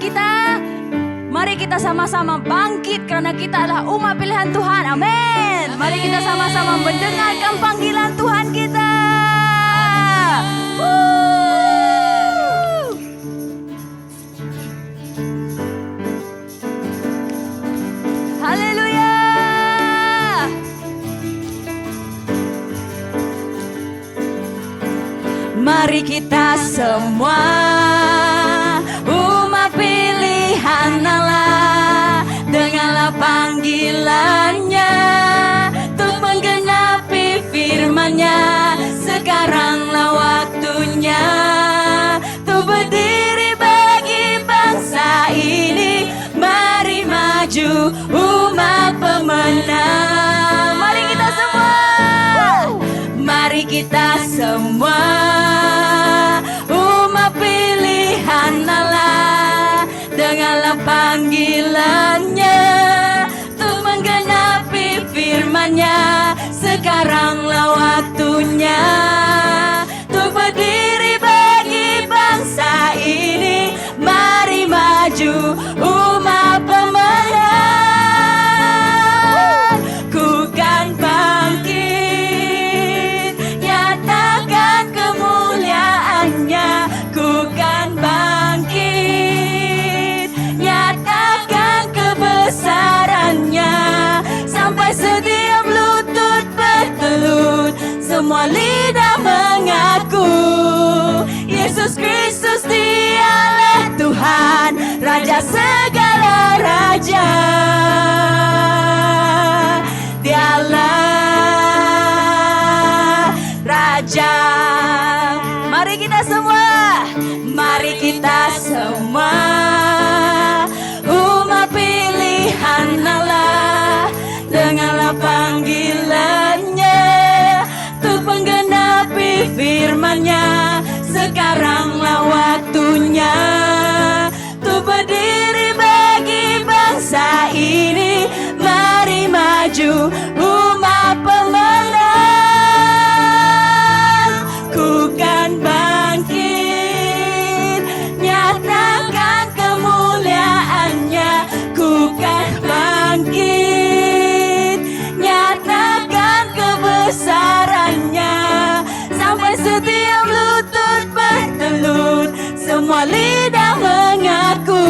kita. Mari kita sama-sama bangkit karena kita adalah umat pilihan Tuhan. Amin. Mari kita sama-sama mendengarkan panggilan Tuhan kita. Haleluya. Mari kita semua umat pilihan Allah, dengarlah panggilannya untuk menggenapi firman-Nya. Sekaranglah waktunya untuk berdiri bagi bangsa ini. Mari maju umat pemenang. Mari kita semua. Mari kita semua umat pilihan Allah, dengarlah panggilannya untuk menggenapi firman-Nya. Sekaranglah waktunya untuk berdiri bagi bangsa ini. Mari maju umat pemenang. Ku kan bangkit, nyatakan kemuliaan-Nya. Ku kan bangkit, nyatakan kebesaran-Nya. Sampai setiap lutut bertelut, semua lidah mengaku Yesus Kristus Dialah Tuhan, Raja segala raja. Dialah Raja. Mari kita semua, mari kita semua umat pilihan Allah, dengarlah panggilannya untuk menggenapi firman-Nya. Sekaranglah waktunya untuk berdiri bagi bangsa ini. Mari maju umat pemenang. Ku kan bangkit, nyatakan kemuliaan-Nya. Ku kan bangkit, nyatakan kebesaran-Nya. Sampai setiap lutut bertelut, semua lidah mengaku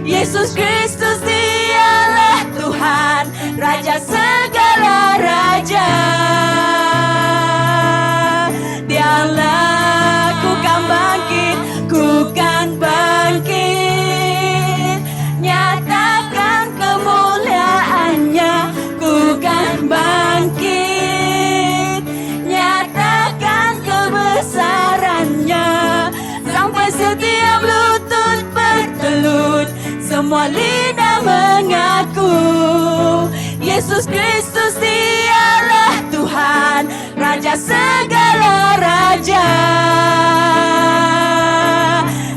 Yesus Kristus Dialah Tuhan, Raja segala raja. Dialah, ku kan bangkit, ku kan bangkit, nyatakan kemuliaan-Nya. Ku kan bangkit, nyatakan kebesaran-Nya. Sampai setiap lutut bertelut, semua lidah mengaku Yesus Kristus Dialah Tuhan, Raja segala raja.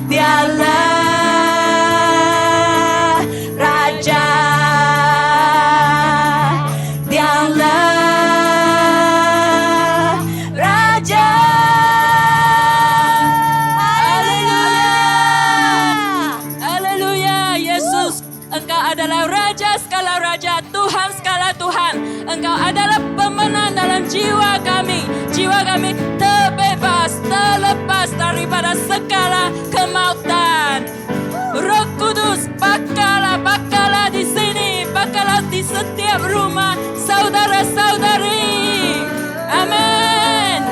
Dialah Raja. Dialah Raja. Haleluya, Yesus, Engkau adalah Raja segala raja, Tuhan segala Tuhan. Engkau adalah pemenang dalam jiwa kami. Jiwa kami terbebas, terlepas daripada segala kemautan. Roh Kudus, bakalah di sini, bakalah di setiap rumah saudara-saudari. Amin.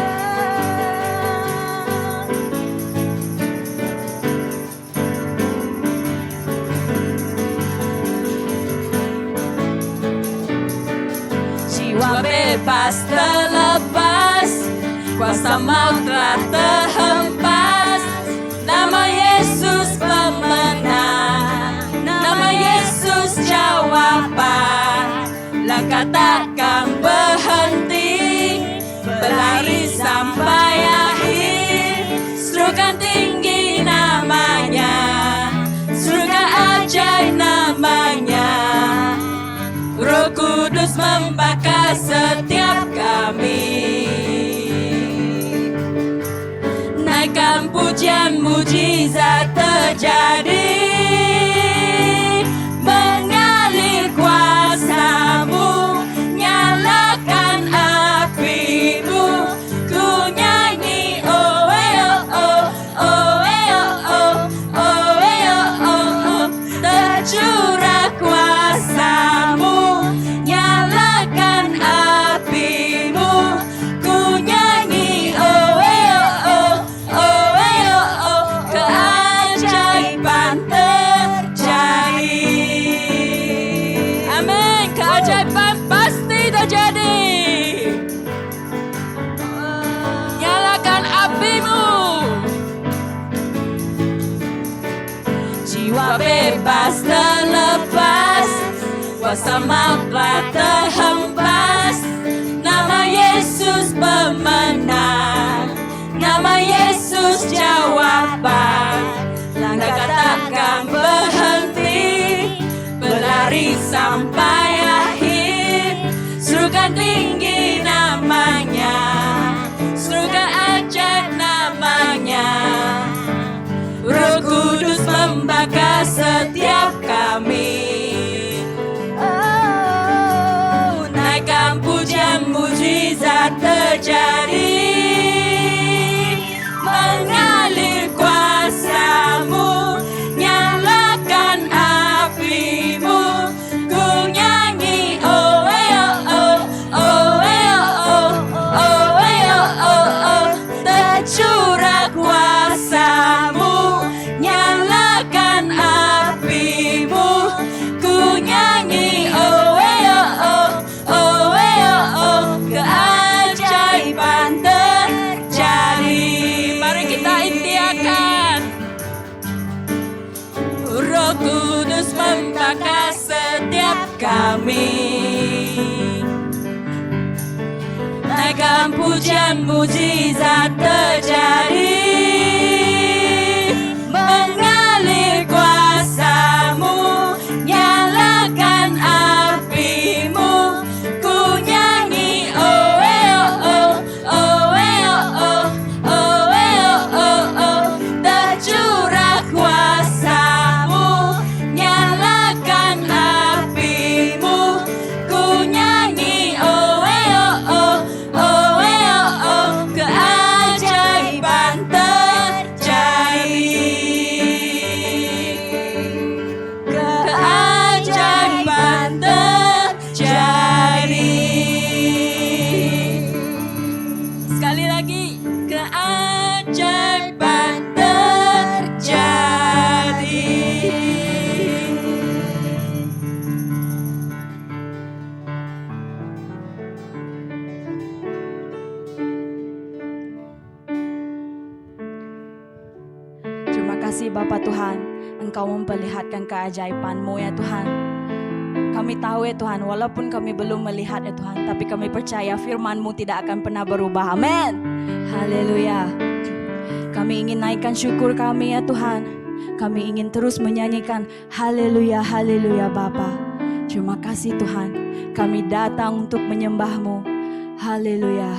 Jiwa bebas terlepas, kuasa maut telah terhempas. Nama Yesus pemenang, nama Yesus jawaban. Langkah takkan berhenti, berlari sampai akhir. Serukan tinggi namanya, serukan ajaib namanya. Roh Kudus membakar setiap kami. Naikkan pujian, mujizat terjadi. keajaiban pasti terjadi. Nyalakan apimu. Jiwa bebas terlepas, kuasa maut telah terhempas. Nama Yesus pemenang, nama Yesus jawaban. Langkah takkan berhenti, berlari sampai akhir. Serukan tinggi namanya, serukan ajaib namanya. Roh Kudus membakar setiap kami. Oh, naikkan pujian, mujizat terjadi. Mengalir kuasamu, nyalakan apimu. Ku nyanyi oh oh oh oh oh oh oh oh. Tercurah kuasamu, nyalakan apimu. Ku nyanyi oh oh oh oh. Keajaiban terjadi. Mari kita intiakan. Roh Kudus membakar setiap kami. Naikkan pujian, mujizat terjadi. Mengalir kuasamu, nyalakan apimu. Ku nyanyi oh oh oh oh oh. Tercurah kuasamu, nyalakan apimu. Ku nyanyi oh oh oh. Keajaiban terjadi. Keajaiban terjadi. Sekali lagi, keajaiban terjadi. Terima kasih Bapa Tuhan, Engkau memperlihatkan keajaiban-Mu ya Tuhan. Kami tahu ya Tuhan, walaupun kami belum melihat ya Tuhan, tapi kami percaya firman-Mu tidak akan pernah berubah. Amin. Haleluya. Kami ingin naikkan syukur kami ya Tuhan. Kami ingin terus menyanyikan haleluya, haleluya Bapa. Terima kasih Tuhan, kami datang untuk menyembah-Mu. Haleluya.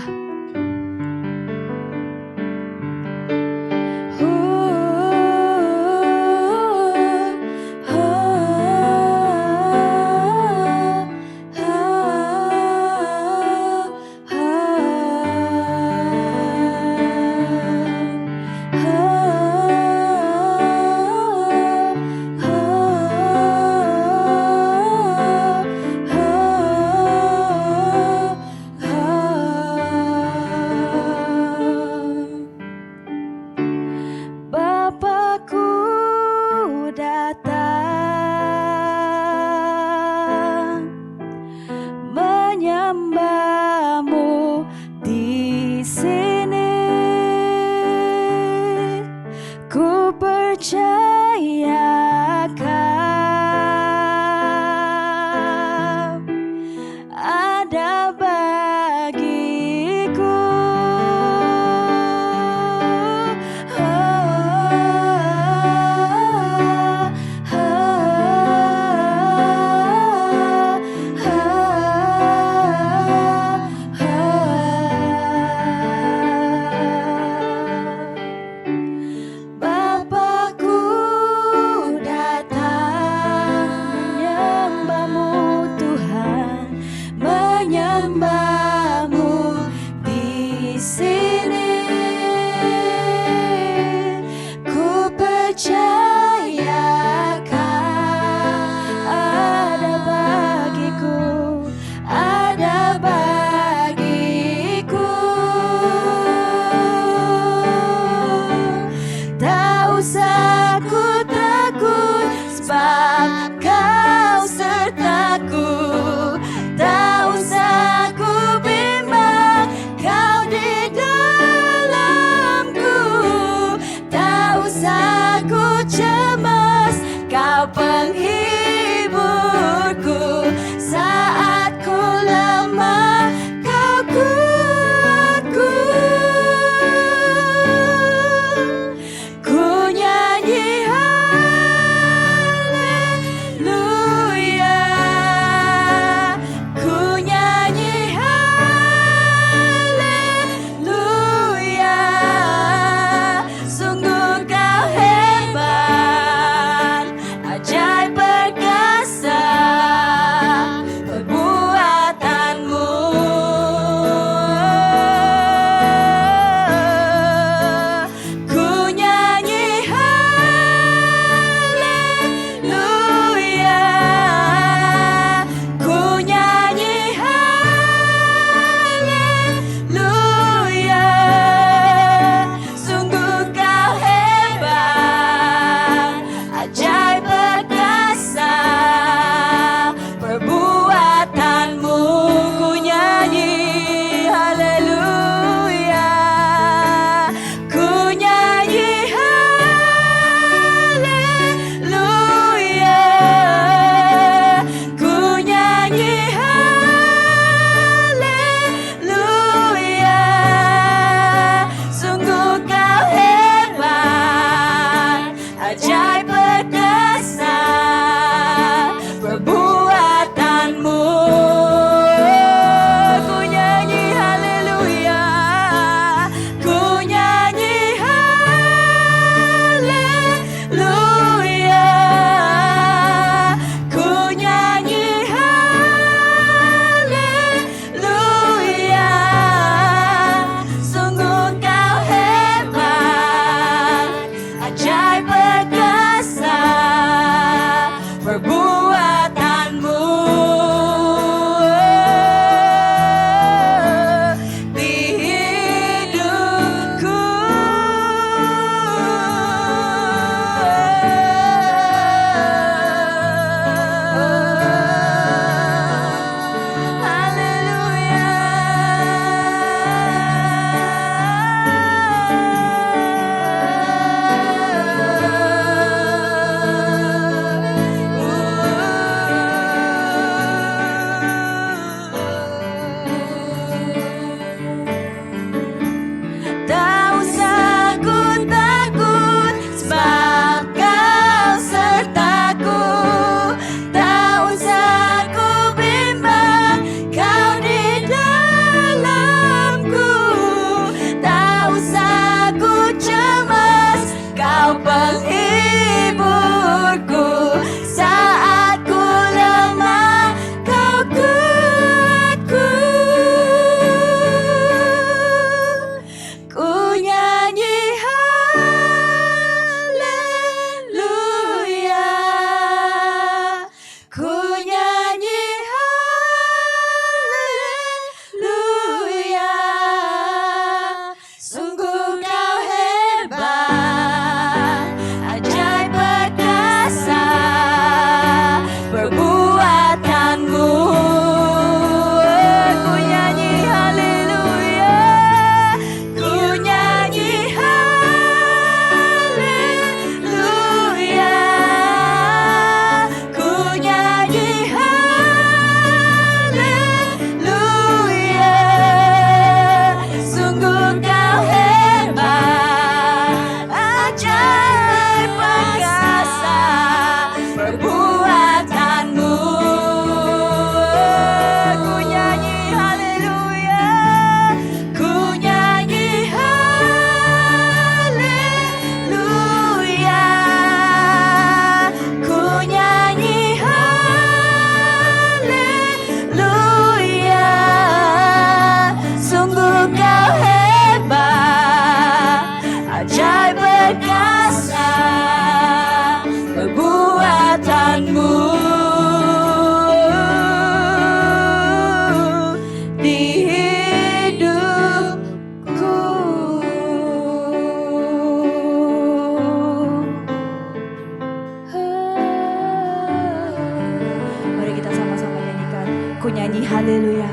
nyanyi haleluya.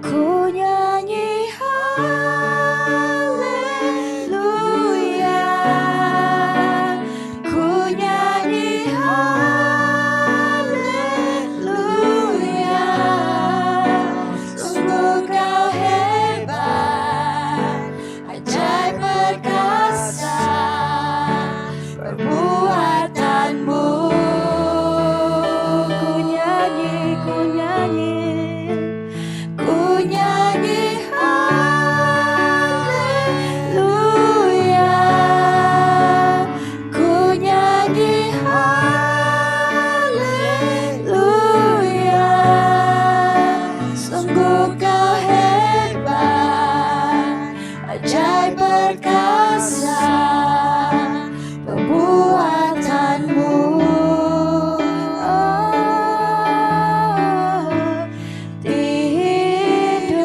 Ku nyanyi haleluya. Ku nyanyi haleluya. Sungguh kau hebat, ajaib perkasa perbuatanmu. Ku nyanyi, ku nyanyi, ku nyanyi haleluya. Ku nyanyi haleluya. Sungguh kau hebat, ajaib perkasa perbuatanmu. Di hidupku.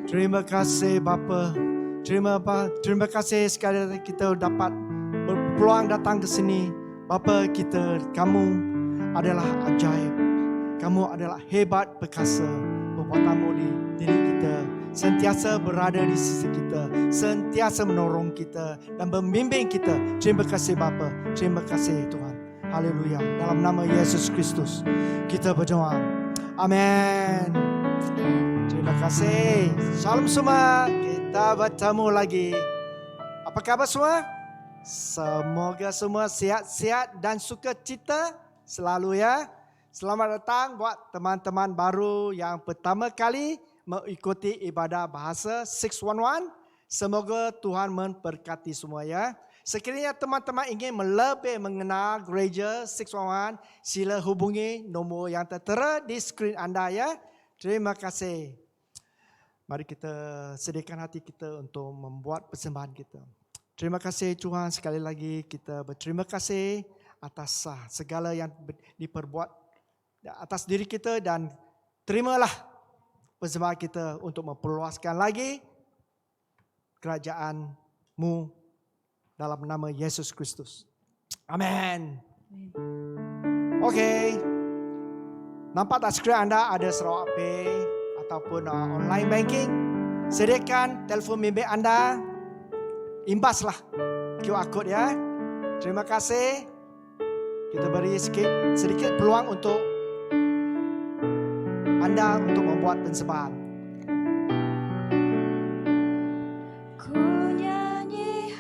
Terima kasih Bapa. Terima kasih sekali lagi kita dapat berpeluang datang ke sini. Bapa kita, kamu adalah ajaib. Kamu adalah hebat perkasa. Perbuatanmu di diri kita sentiasa berada di sisi kita, sentiasa menolong kita dan membimbing kita. Terima kasih Bapa. Terima kasih Tuhan. Haleluya. Dalam nama Yesus Kristus kita berdoa. Amin. Terima kasih. Salam semua. Kita bertemu lagi. Apa kabar semua? Semoga semua sihat-sihat dan sukacita selalu ya. Selamat datang buat teman-teman baru yang pertama kali mengikuti ibadah bahasa 611. Semoga Tuhan memberkati semua ya. Sekiranya teman-teman ingin lebih mengenal gereja 611, sila hubungi nombor yang tertera di skrin anda ya. Terima kasih. Mari kita sediakan hati kita untuk membuat persembahan kita. Terima kasih Tuhan, sekali lagi kita berterima kasih atas segala yang diperbuat atas diri kita dan terimalah persembahan kita untuk memperluaskan lagi kerajaan-Mu dalam nama Yesus Kristus. Amin. Okey. Nampak tak skrin anda ada Sarawak Pay ataupun online banking? Sediakan telefon bimbit anda. Imbaslah QR code ya. Terima kasih. Kita beri sedikit peluang untuk anda untuk membuat persembahan. Ku nyanyi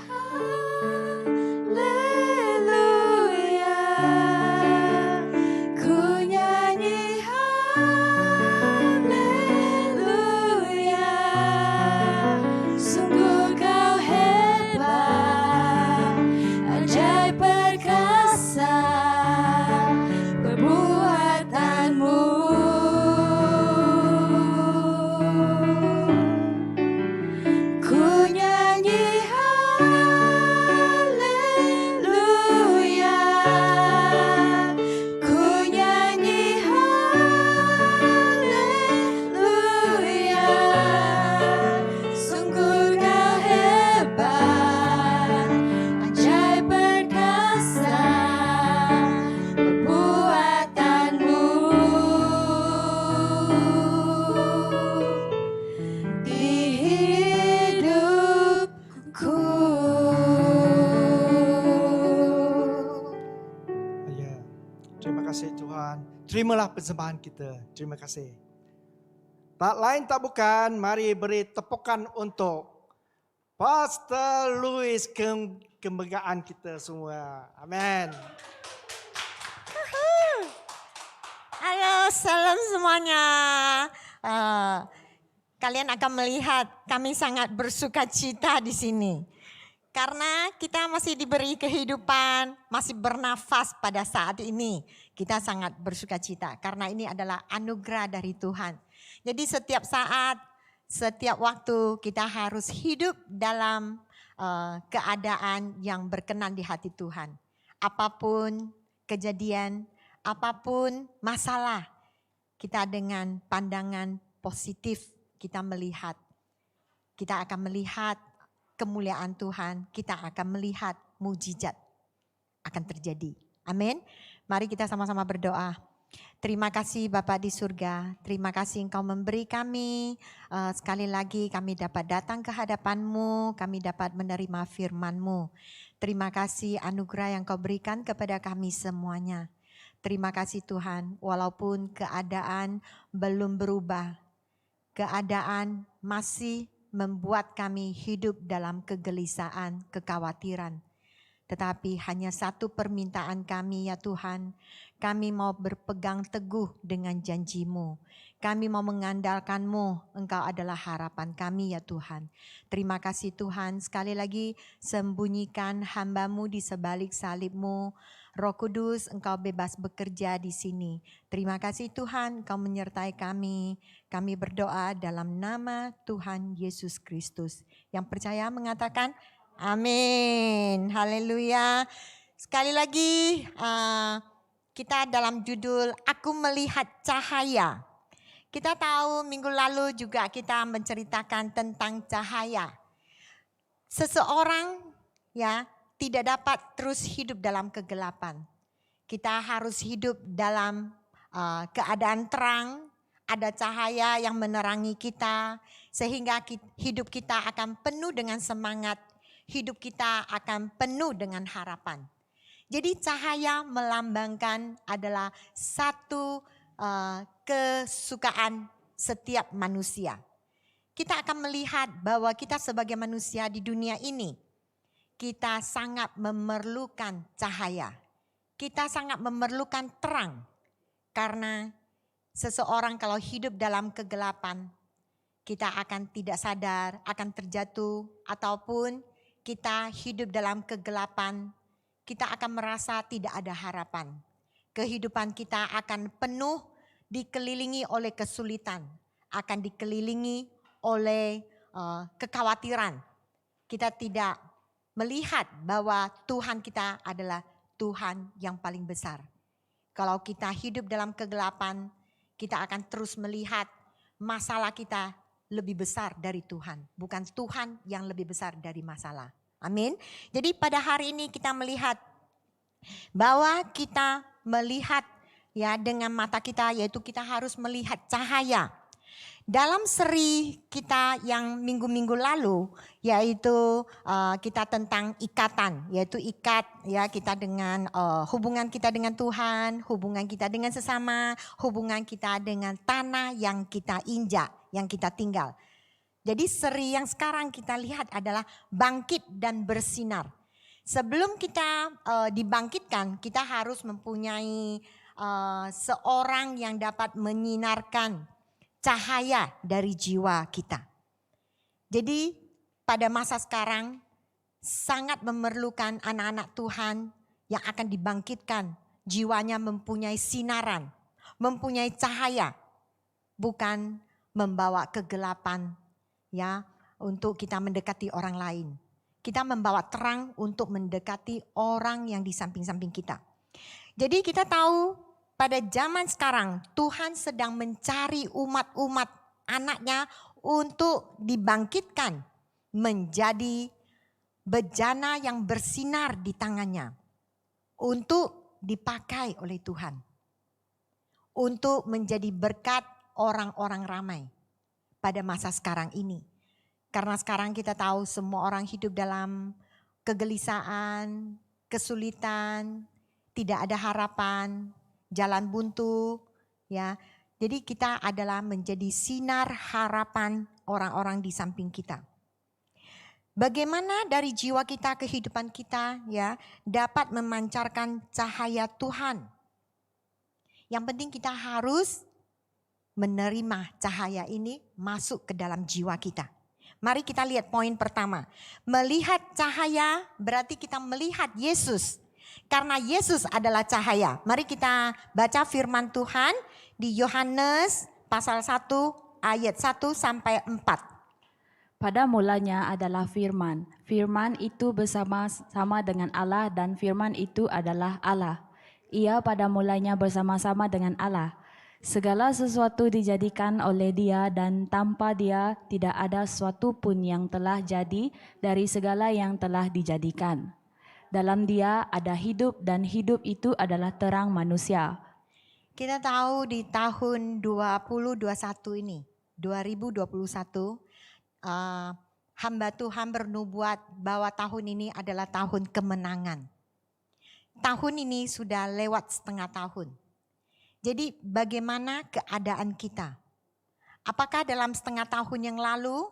haleluya. Ku nyanyi haleluya. Sungguh kau hebat, ajaib perkasa perbuatanmu. Ku nyanyi haleluya. Ku nyanyi haleluya. Sungguh kau hebat, ajaib perkasa perbuatanmu. Di hidupku. Ya. Terima kasih Tuhan. Terimalah persembahan kita. Terima kasih. Tak lain tak bukan, mari beri tepukan untuk Pastor Louis, kebanggaan kita semua. Amin. Halo, salam semuanya. Kalian akan melihat kami sangat bersukacita di sini. Karena kita masih diberi kehidupan, masih bernafas pada saat ini. Kita sangat bersukacita karena ini adalah anugerah dari Tuhan. Jadi setiap saat, setiap waktu kita harus hidup dalam keadaan yang berkenan di hati Tuhan. Apapun kejadian, apapun masalah, kita dengan pandangan positif kita melihat. Kita akan melihat kemuliaan Tuhan, kita akan melihat mujizat akan terjadi. Amin. Mari kita sama-sama berdoa. Terima kasih Bapa di surga, terima kasih Engkau memberi kami, sekali lagi kami dapat datang ke hadapan-Mu, kami dapat menerima firman-Mu. Terima kasih anugerah yang Kau berikan kepada kami semuanya. Terima kasih Tuhan, walaupun keadaan belum berubah, keadaan masih membuat kami hidup dalam kegelisahan, kekhawatiran. Tetapi hanya satu permintaan kami ya Tuhan, kami mau berpegang teguh dengan janji-Mu. Kami mau mengandalkan-Mu, Engkau adalah harapan kami ya Tuhan. Terima kasih Tuhan, sekali lagi sembunyikan hamba-Mu di sebalik salib-Mu. Roh Kudus, Engkau bebas bekerja di sini. Terima kasih Tuhan, Engkau menyertai kami. Kami berdoa dalam nama Tuhan Yesus Kristus. Yang percaya mengatakan, amin. Haleluya. Sekali lagi kita dalam judul Aku Melihat Cahaya. Kita tahu minggu lalu juga kita menceritakan tentang cahaya. Seseorang ya tidak dapat terus hidup dalam kegelapan. Kita harus hidup dalam keadaan terang. Ada cahaya yang menerangi kita sehingga hidup kita akan penuh dengan semangat. Hidup kita akan penuh dengan harapan. Jadi cahaya melambangkan adalah satu kesukaan setiap manusia. Kita akan melihat bahwa kita sebagai manusia di dunia ini, kita sangat memerlukan cahaya. Kita sangat memerlukan terang. Karena seseorang kalau hidup dalam kegelapan, kita akan tidak sadar, akan terjatuh, ataupun kita hidup dalam kegelapan, kita akan merasa tidak ada harapan. Kehidupan kita akan penuh dikelilingi oleh kesulitan, akan dikelilingi oleh kekhawatiran. Kita tidak melihat bahwa Tuhan kita adalah Tuhan yang paling besar. Kalau kita hidup dalam kegelapan, kita akan terus melihat masalah kita lebih besar dari Tuhan. Bukan Tuhan yang lebih besar dari masalah. Amin. Jadi pada hari ini kita melihat bahwa kita melihat ya dengan mata kita, yaitu kita harus melihat cahaya. Dalam seri kita yang minggu-minggu lalu, yaitu kita tentang ikatan, yaitu ikat ya kita dengan hubungan kita dengan Tuhan, hubungan kita dengan sesama, hubungan kita dengan tanah yang kita injak, yang kita tinggal. Jadi seri yang sekarang kita lihat adalah bangkit dan bersinar. Sebelum kita dibangkitkan, kita harus mempunyai seorang yang dapat menyinarkan cahaya dari jiwa kita. Jadi pada masa sekarang sangat memerlukan anak-anak Tuhan yang akan dibangkitkan. Jiwanya mempunyai sinaran, mempunyai cahaya. Bukan membawa kegelapan ya untuk kita mendekati orang lain. Kita membawa terang untuk mendekati orang yang di samping-samping kita. Jadi kita tahu pada zaman sekarang Tuhan sedang mencari umat-umat anaknya untuk dibangkitkan menjadi bejana yang bersinar di tangannya. Untuk dipakai oleh Tuhan. Untuk menjadi berkat orang-orang ramai pada masa sekarang ini. Karena sekarang kita tahu semua orang hidup dalam kegelisahan, kesulitan, tidak ada harapan, jalan buntu, ya. Jadi kita adalah menjadi sinar harapan orang-orang di samping kita. Bagaimana dari jiwa kita, kehidupan kita, ya, dapat memancarkan cahaya Tuhan. Yang penting kita harus menerima cahaya ini masuk ke dalam jiwa kita. Mari kita lihat poin pertama. Melihat cahaya berarti kita melihat Yesus. Karena Yesus adalah cahaya. Mari kita baca firman Tuhan di Yohanes pasal 1 ayat 1 sampai 4. Pada mulanya adalah firman. Firman itu bersama-sama dengan Allah dan firman itu adalah Allah. Ia pada mulanya bersama-sama dengan Allah. Segala sesuatu dijadikan oleh Dia dan tanpa Dia tidak ada sesuatu pun yang telah jadi dari segala yang telah dijadikan. Dalam Dia ada hidup dan hidup itu adalah terang manusia. Kita tahu di tahun 2021 ini, 2021, hamba Tuhan bernubuat bahwa tahun ini adalah tahun kemenangan. Tahun ini sudah lewat setengah tahun. Jadi bagaimana keadaan kita? Apakah dalam setengah tahun yang lalu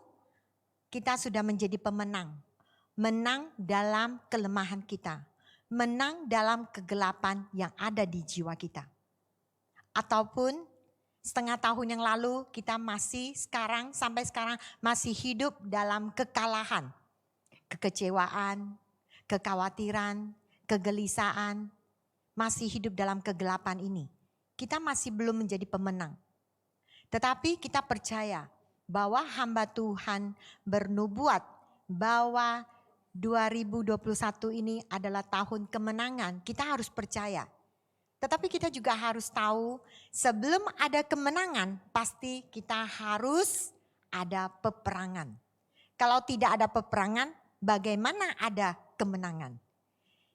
kita sudah menjadi pemenang? Menang dalam kelemahan kita. Menang dalam kegelapan yang ada di jiwa kita. Ataupun setengah tahun yang lalu kita masih sampai sekarang masih hidup dalam kekalahan. Kekecewaan, kekhawatiran, kegelisahan, masih hidup dalam kegelapan ini. Kita masih belum menjadi pemenang. Tetapi kita percaya bahwa hamba Tuhan bernubuat bahwa 2021 ini adalah tahun kemenangan. Kita harus percaya. Tetapi kita juga harus tahu sebelum ada kemenangan pasti kita harus ada peperangan. Kalau tidak ada peperangan, bagaimana ada kemenangan?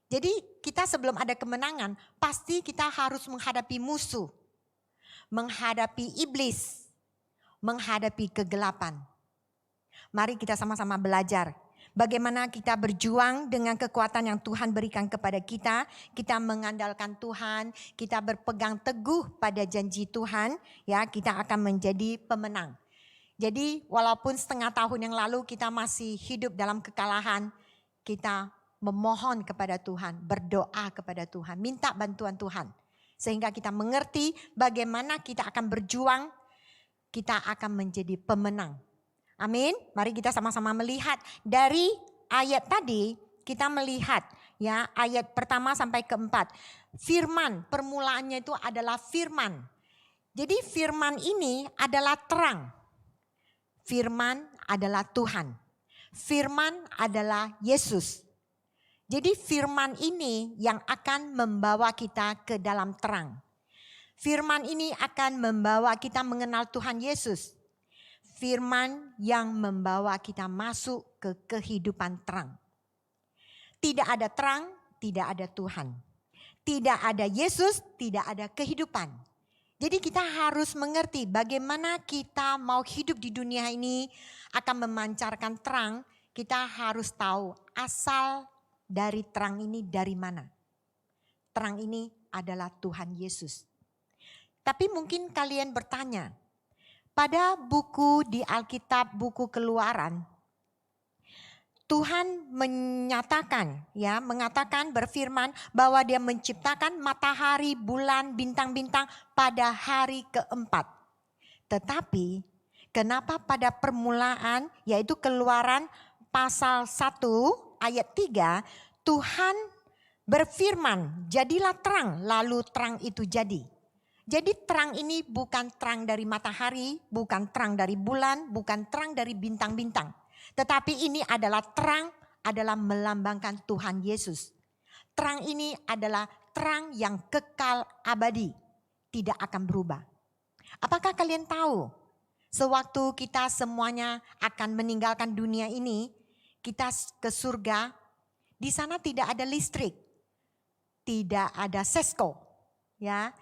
Jadi kita sebelum ada kemenangan pasti kita harus menghadapi musuh, menghadapi iblis, menghadapi kegelapan. Mari kita sama-sama belajar bagaimana kita berjuang dengan kekuatan yang Tuhan berikan kepada kita. Kita mengandalkan Tuhan, kita berpegang teguh pada janji Tuhan, ya kita akan menjadi pemenang. Jadi walaupun setengah tahun yang lalu kita masih hidup dalam kekalahan, kita memohon kepada Tuhan, berdoa kepada Tuhan, minta bantuan Tuhan. Sehingga kita mengerti bagaimana kita akan berjuang, kita akan menjadi pemenang. Amin. Mari kita sama-sama melihat dari ayat tadi, kita melihat ya ayat pertama sampai keempat. Firman, permulaannya itu adalah firman. Jadi firman ini adalah terang. Firman adalah Tuhan. Firman adalah Yesus. Jadi firman ini yang akan membawa kita ke dalam terang. Firman ini akan membawa kita mengenal Tuhan Yesus. Firman yang membawa kita masuk ke kehidupan terang. Tidak ada terang, tidak ada Tuhan. Tidak ada Yesus, tidak ada kehidupan. Jadi kita harus mengerti bagaimana kita mau hidup di dunia ini akan memancarkan terang. Kita harus tahu asal dari terang ini dari mana. Terang ini adalah Tuhan Yesus. Tapi mungkin kalian bertanya, pada buku di Alkitab, buku Keluaran, Tuhan mengatakan berfirman bahwa Dia menciptakan matahari, bulan, bintang-bintang pada hari keempat. Tetapi kenapa pada permulaan, yaitu Keluaran pasal 1 ayat 3, Tuhan berfirman, jadilah terang, lalu terang itu jadi. Jadi terang ini bukan terang dari matahari, bukan terang dari bulan, bukan terang dari bintang-bintang. Tetapi ini adalah terang, adalah melambangkan Tuhan Yesus. Terang ini adalah terang yang kekal abadi, tidak akan berubah. Apakah kalian tahu, sewaktu kita semuanya akan meninggalkan dunia ini, kita ke surga, di sana tidak ada listrik, tidak ada sesko, ya.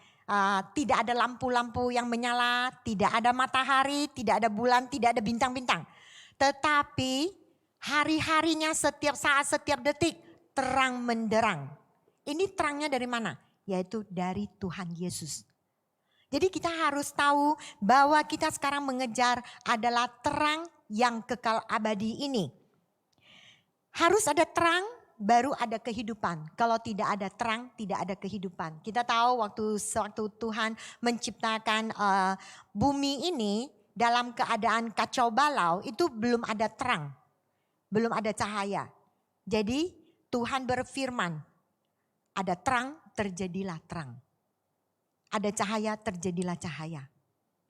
Tidak ada lampu-lampu yang menyala, tidak ada matahari, tidak ada bulan, tidak ada bintang-bintang. Tetapi hari-harinya setiap saat, setiap detik terang menderang. Ini terangnya dari mana? Yaitu dari Tuhan Yesus. Jadi kita harus tahu bahwa kita sekarang mengejar adalah terang yang kekal abadi ini. Harus ada terang, baru ada kehidupan. Kalau tidak ada terang, tidak ada kehidupan. Kita tahu waktu Tuhan menciptakan bumi ini dalam keadaan kacau balau, itu belum ada terang, belum ada cahaya. Jadi Tuhan berfirman, ada terang, terjadilah terang. Ada cahaya, terjadilah cahaya.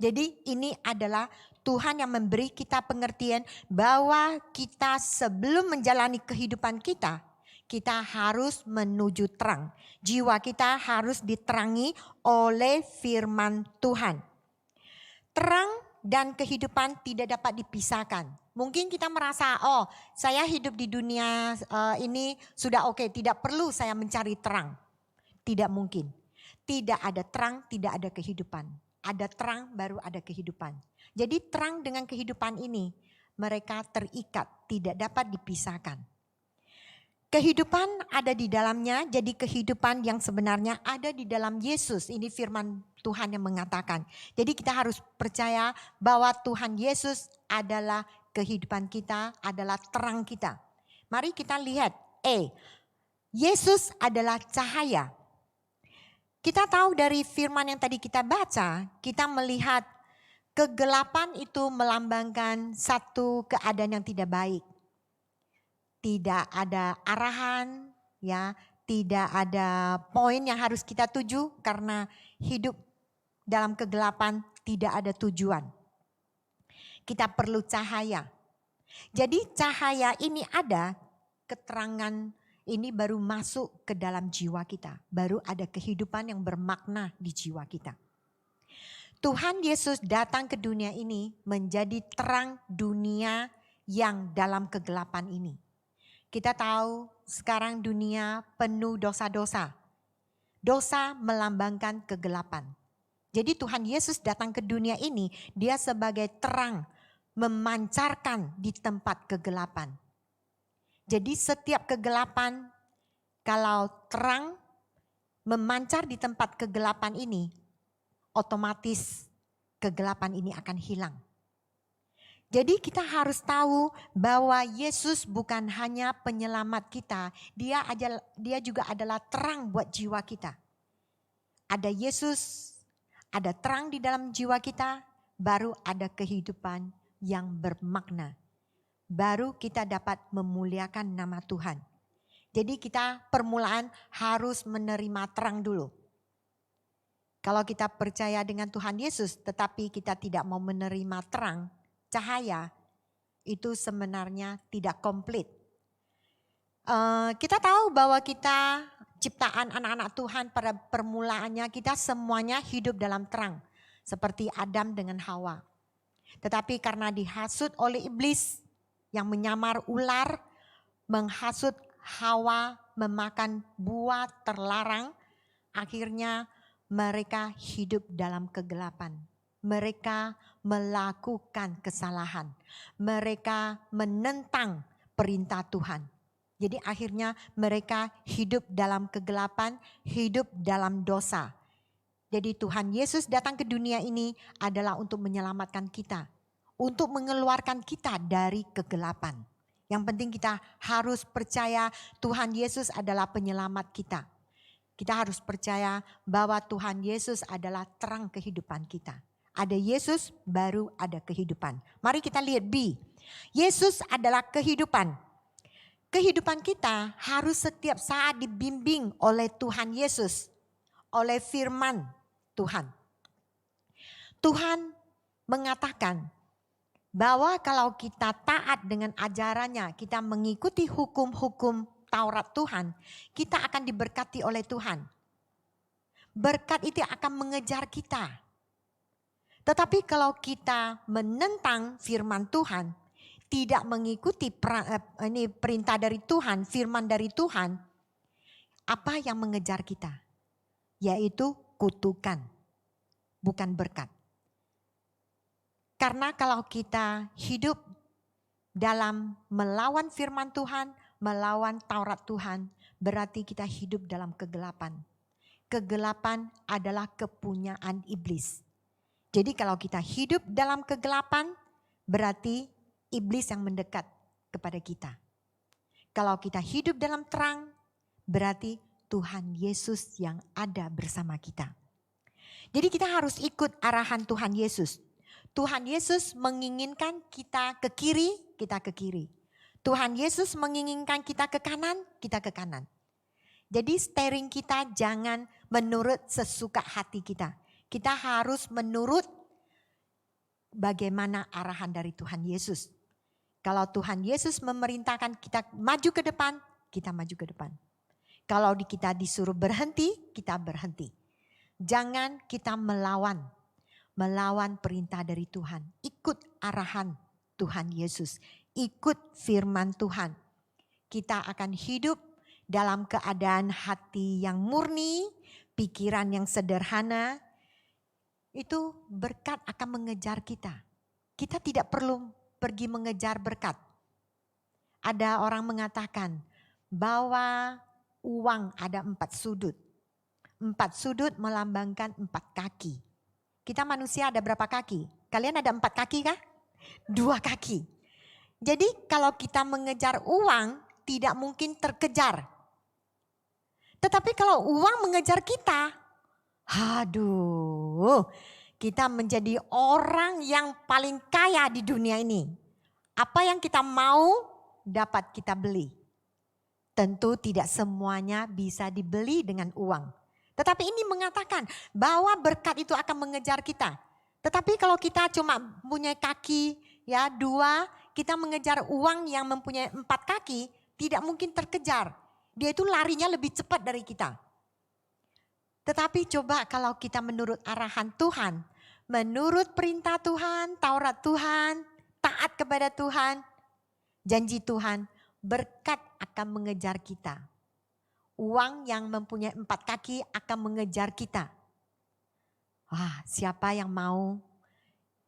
Jadi ini adalah Tuhan yang memberi kita pengertian bahwa kita sebelum menjalani kehidupan kita Kita harus menuju terang. Jiwa kita harus diterangi oleh firman Tuhan. Terang dan kehidupan tidak dapat dipisahkan. Mungkin kita merasa, oh saya hidup di dunia ini sudah oke, tidak perlu saya mencari terang. Tidak mungkin. Tidak ada terang, tidak ada kehidupan. Ada terang baru ada kehidupan. Jadi terang dengan kehidupan ini mereka terikat, tidak dapat dipisahkan. Kehidupan ada di dalamnya, jadi kehidupan yang sebenarnya ada di dalam Yesus. Ini firman Tuhan yang mengatakan. Jadi kita harus percaya bahwa Tuhan Yesus adalah kehidupan kita, adalah terang kita. Mari kita lihat, Yesus adalah cahaya. Kita tahu dari firman yang tadi kita baca, kita melihat kegelapan itu melambangkan satu keadaan yang tidak baik. Tidak ada arahan, ya, tidak ada poin yang harus kita tuju karena hidup dalam kegelapan tidak ada tujuan. Kita perlu cahaya. Jadi cahaya ini ada, keterangan ini baru masuk ke dalam jiwa kita. Baru ada kehidupan yang bermakna di jiwa kita. Tuhan Yesus datang ke dunia ini menjadi terang dunia yang dalam kegelapan ini. Kita tahu sekarang dunia penuh dosa-dosa. Dosa melambangkan kegelapan. Jadi Tuhan Yesus datang ke dunia ini, dia sebagai terang memancarkan di tempat kegelapan. Jadi setiap kegelapan, kalau terang memancar di tempat kegelapan ini, otomatis kegelapan ini akan hilang. Jadi kita harus tahu bahwa Yesus bukan hanya penyelamat kita, dia juga adalah terang buat jiwa kita. Ada Yesus, ada terang di dalam jiwa kita, baru ada kehidupan yang bermakna. Baru kita dapat memuliakan nama Tuhan. Jadi kita permulaan harus menerima terang dulu. Kalau kita percaya dengan Tuhan Yesus tetapi kita tidak mau menerima terang, cahaya, itu sebenarnya tidak komplit. Kita tahu bahwa kita ciptaan anak-anak Tuhan pada permulaannya kita semuanya hidup dalam terang. Seperti Adam dengan Hawa. Tetapi karena dihasut oleh iblis yang menyamar ular, menghasut Hawa memakan buah terlarang, akhirnya mereka hidup dalam kegelapan. Mereka melakukan kesalahan. Mereka menentang perintah Tuhan. Jadi akhirnya mereka hidup dalam kegelapan, hidup dalam dosa. Jadi Tuhan Yesus datang ke dunia ini adalah untuk menyelamatkan kita. Untuk mengeluarkan kita dari kegelapan. Yang penting kita harus percaya Tuhan Yesus adalah penyelamat kita. Kita harus percaya bahwa Tuhan Yesus adalah terang kehidupan kita. Ada Yesus baru ada kehidupan. Mari kita lihat B. Yesus adalah kehidupan. Kehidupan kita harus setiap saat dibimbing oleh Tuhan Yesus. Oleh firman Tuhan. Tuhan mengatakan bahwa kalau kita taat dengan ajarannya, kita mengikuti hukum-hukum Taurat Tuhan, kita akan diberkati oleh Tuhan. Berkat itu akan mengejar kita. Tetapi kalau kita menentang firman Tuhan, tidak mengikuti perintah dari Tuhan, firman dari Tuhan, apa yang mengejar kita? Yaitu kutukan, bukan berkat. Karena kalau kita hidup dalam melawan firman Tuhan, melawan Taurat Tuhan, berarti kita hidup dalam kegelapan. Kegelapan adalah kepunyaan iblis. Jadi kalau kita hidup dalam kegelapan, berarti iblis yang mendekat kepada kita. Kalau kita hidup dalam terang, berarti Tuhan Yesus yang ada bersama kita. Jadi kita harus ikut arahan Tuhan Yesus. Tuhan Yesus menginginkan kita ke kiri, kita ke kiri. Tuhan Yesus menginginkan kita ke kanan, kita ke kanan. Jadi steering kita jangan menurut sesuka hati kita. Kita harus menurut bagaimana arahan dari Tuhan Yesus. Kalau Tuhan Yesus memerintahkan kita maju ke depan, kita maju ke depan. Kalau kita disuruh berhenti, kita berhenti. Jangan kita melawan perintah dari Tuhan. Ikut arahan Tuhan Yesus, ikut firman Tuhan. Kita akan hidup dalam keadaan hati yang murni, pikiran yang sederhana. Itu berkat akan mengejar kita. Kita tidak perlu pergi mengejar berkat. Ada orang mengatakan bahwa uang ada 4 sudut. 4 sudut melambangkan 4 kaki. Kita manusia ada berapa kaki? Kalian ada 4 kaki kah? 2 kaki. Jadi kalau kita mengejar uang tidak mungkin terkejar. Tetapi kalau uang mengejar kita, aduh, kita menjadi orang yang paling kaya di dunia ini. Apa yang kita mau dapat kita beli. Tentu tidak semuanya bisa dibeli dengan uang. Tetapi ini mengatakan bahwa berkat itu akan mengejar kita. Tetapi kalau kita cuma punya kaki ya 2, kita mengejar uang yang mempunyai 4 kaki, tidak mungkin terkejar. Dia itu larinya lebih cepat dari kita. Tetapi coba kalau kita menurut arahan Tuhan, menurut perintah Tuhan, Taurat Tuhan, taat kepada Tuhan, janji Tuhan, berkat akan mengejar kita. Uang yang mempunyai 4 kaki akan mengejar kita. Wah, siapa yang mau?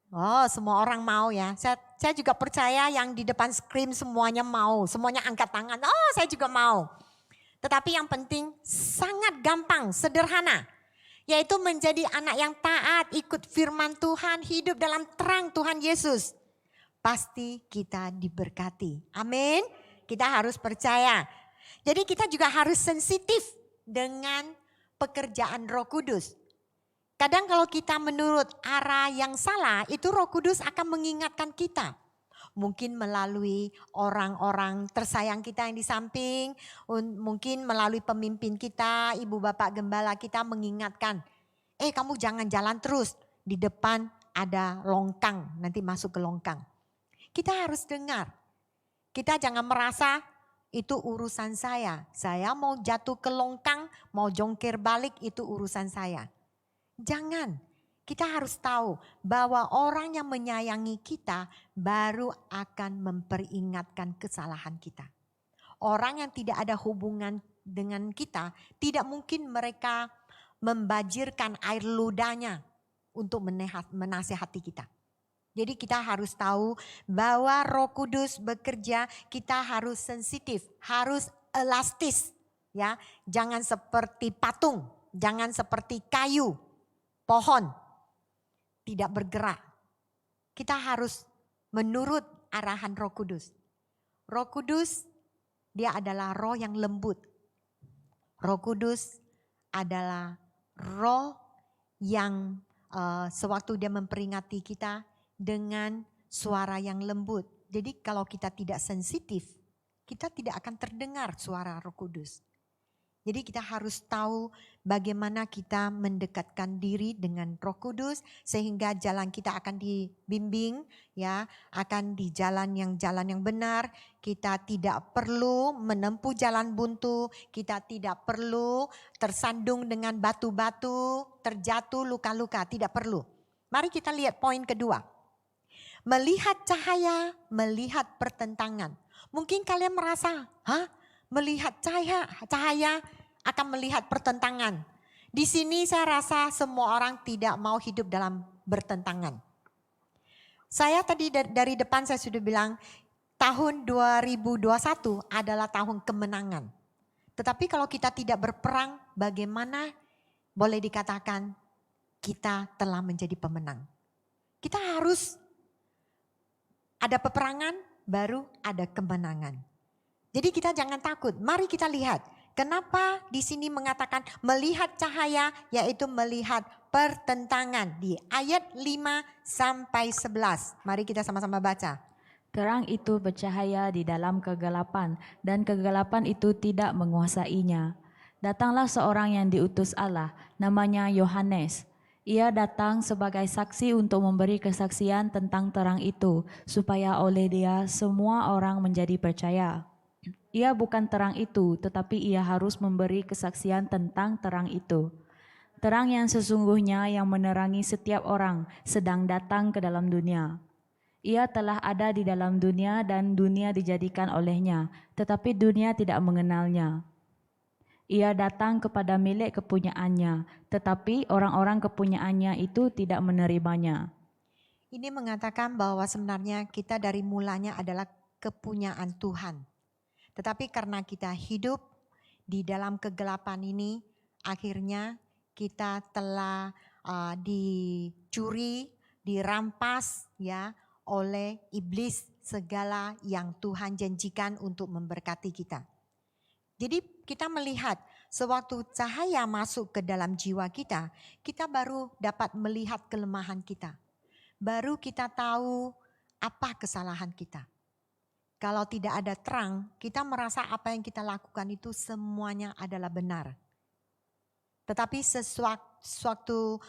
Oh, semua orang mau ya. Saya juga percaya yang di depan screen semuanya mau. Semuanya angkat tangan. Oh, saya juga mau. Tetapi yang penting sangat gampang, sederhana. Yaitu menjadi anak yang taat, ikut firman Tuhan, hidup dalam terang Tuhan Yesus. Pasti kita diberkati. Amin. Kita harus percaya. Jadi kita juga harus sensitif dengan pekerjaan Roh Kudus. Kadang kalau kita menurut arah yang salah, itu Roh Kudus akan mengingatkan kita. Mungkin melalui orang-orang tersayang kita yang di samping, mungkin melalui pemimpin kita, ibu bapak gembala kita mengingatkan. Kamu jangan jalan terus, di depan ada longkang, nanti masuk ke longkang. Kita harus dengar. Kita jangan merasa itu urusan saya mau jatuh ke longkang, mau jongkir balik itu urusan saya. Jangan, kita harus tahu bahwa orang yang menyayangi kita baru akan memperingatkan kesalahan kita. Orang yang tidak ada hubungan dengan kita, tidak mungkin mereka membajirkan air ludahnya untuk menasihati kita. Jadi kita harus tahu bahwa Roh Kudus bekerja, kita harus sensitif, harus elastis, ya. Jangan seperti patung, jangan seperti kayu, pohon, tidak bergerak. Kita harus menurut arahan Roh Kudus. Roh Kudus, dia adalah roh yang lembut. Roh Kudus adalah roh yang sewaktu dia memperingati kita dengan suara yang lembut. Jadi kalau kita tidak sensitif, kita tidak akan terdengar suara Roh Kudus. Jadi kita harus tahu bagaimana kita mendekatkan diri dengan Roh Kudus sehingga jalan kita akan dibimbing, ya, akan di jalan yang benar. Kita tidak perlu menempuh jalan buntu, kita tidak perlu tersandung dengan batu-batu, terjatuh luka-luka, tidak perlu. Mari kita lihat poin kedua. Melihat cahaya, melihat pertentangan. Mungkin kalian merasa, melihat cahaya akan melihat pertentangan. Di sini saya rasa semua orang tidak mau hidup dalam bertentangan. Saya tadi dari depan saya sudah bilang tahun 2021 adalah tahun kemenangan. Tetapi kalau kita tidak berperang, bagaimana boleh dikatakan kita telah menjadi pemenang? Kita harus ada peperangan, baru ada kemenangan. Jadi kita jangan takut. Mari kita lihat. Kenapa di sini mengatakan melihat cahaya, yaitu melihat pertentangan. Di ayat 5 sampai 11. Mari kita sama-sama baca. Terang itu bercahaya di dalam kegelapan, dan kegelapan itu tidak menguasainya. Datanglah seorang yang diutus Allah, namanya Yohanes. Ia datang sebagai saksi untuk memberi kesaksian tentang terang itu, supaya oleh dia semua orang menjadi percaya. Ia bukan terang itu, tetapi ia harus memberi kesaksian tentang terang itu. Terang yang sesungguhnya yang menerangi setiap orang sedang datang ke dalam dunia. Ia telah ada di dalam dunia dan dunia dijadikan olehnya, tetapi dunia tidak mengenalnya. Ia datang kepada milik kepunyaannya, tetapi orang-orang kepunyaannya itu tidak menerimanya. Ini mengatakan bahwa sebenarnya kita dari mulanya adalah kepunyaan Tuhan. Tetapi karena kita hidup di dalam kegelapan ini, akhirnya kita telah dicuri, dirampas ya oleh iblis segala yang Tuhan janjikan untuk memberkati kita. Jadi kita melihat sewaktu cahaya masuk ke dalam jiwa kita, kita baru dapat melihat kelemahan kita. Baru kita tahu apa kesalahan kita. Kalau tidak ada terang, kita merasa apa yang kita lakukan itu semuanya adalah benar. Tetapi sewaktu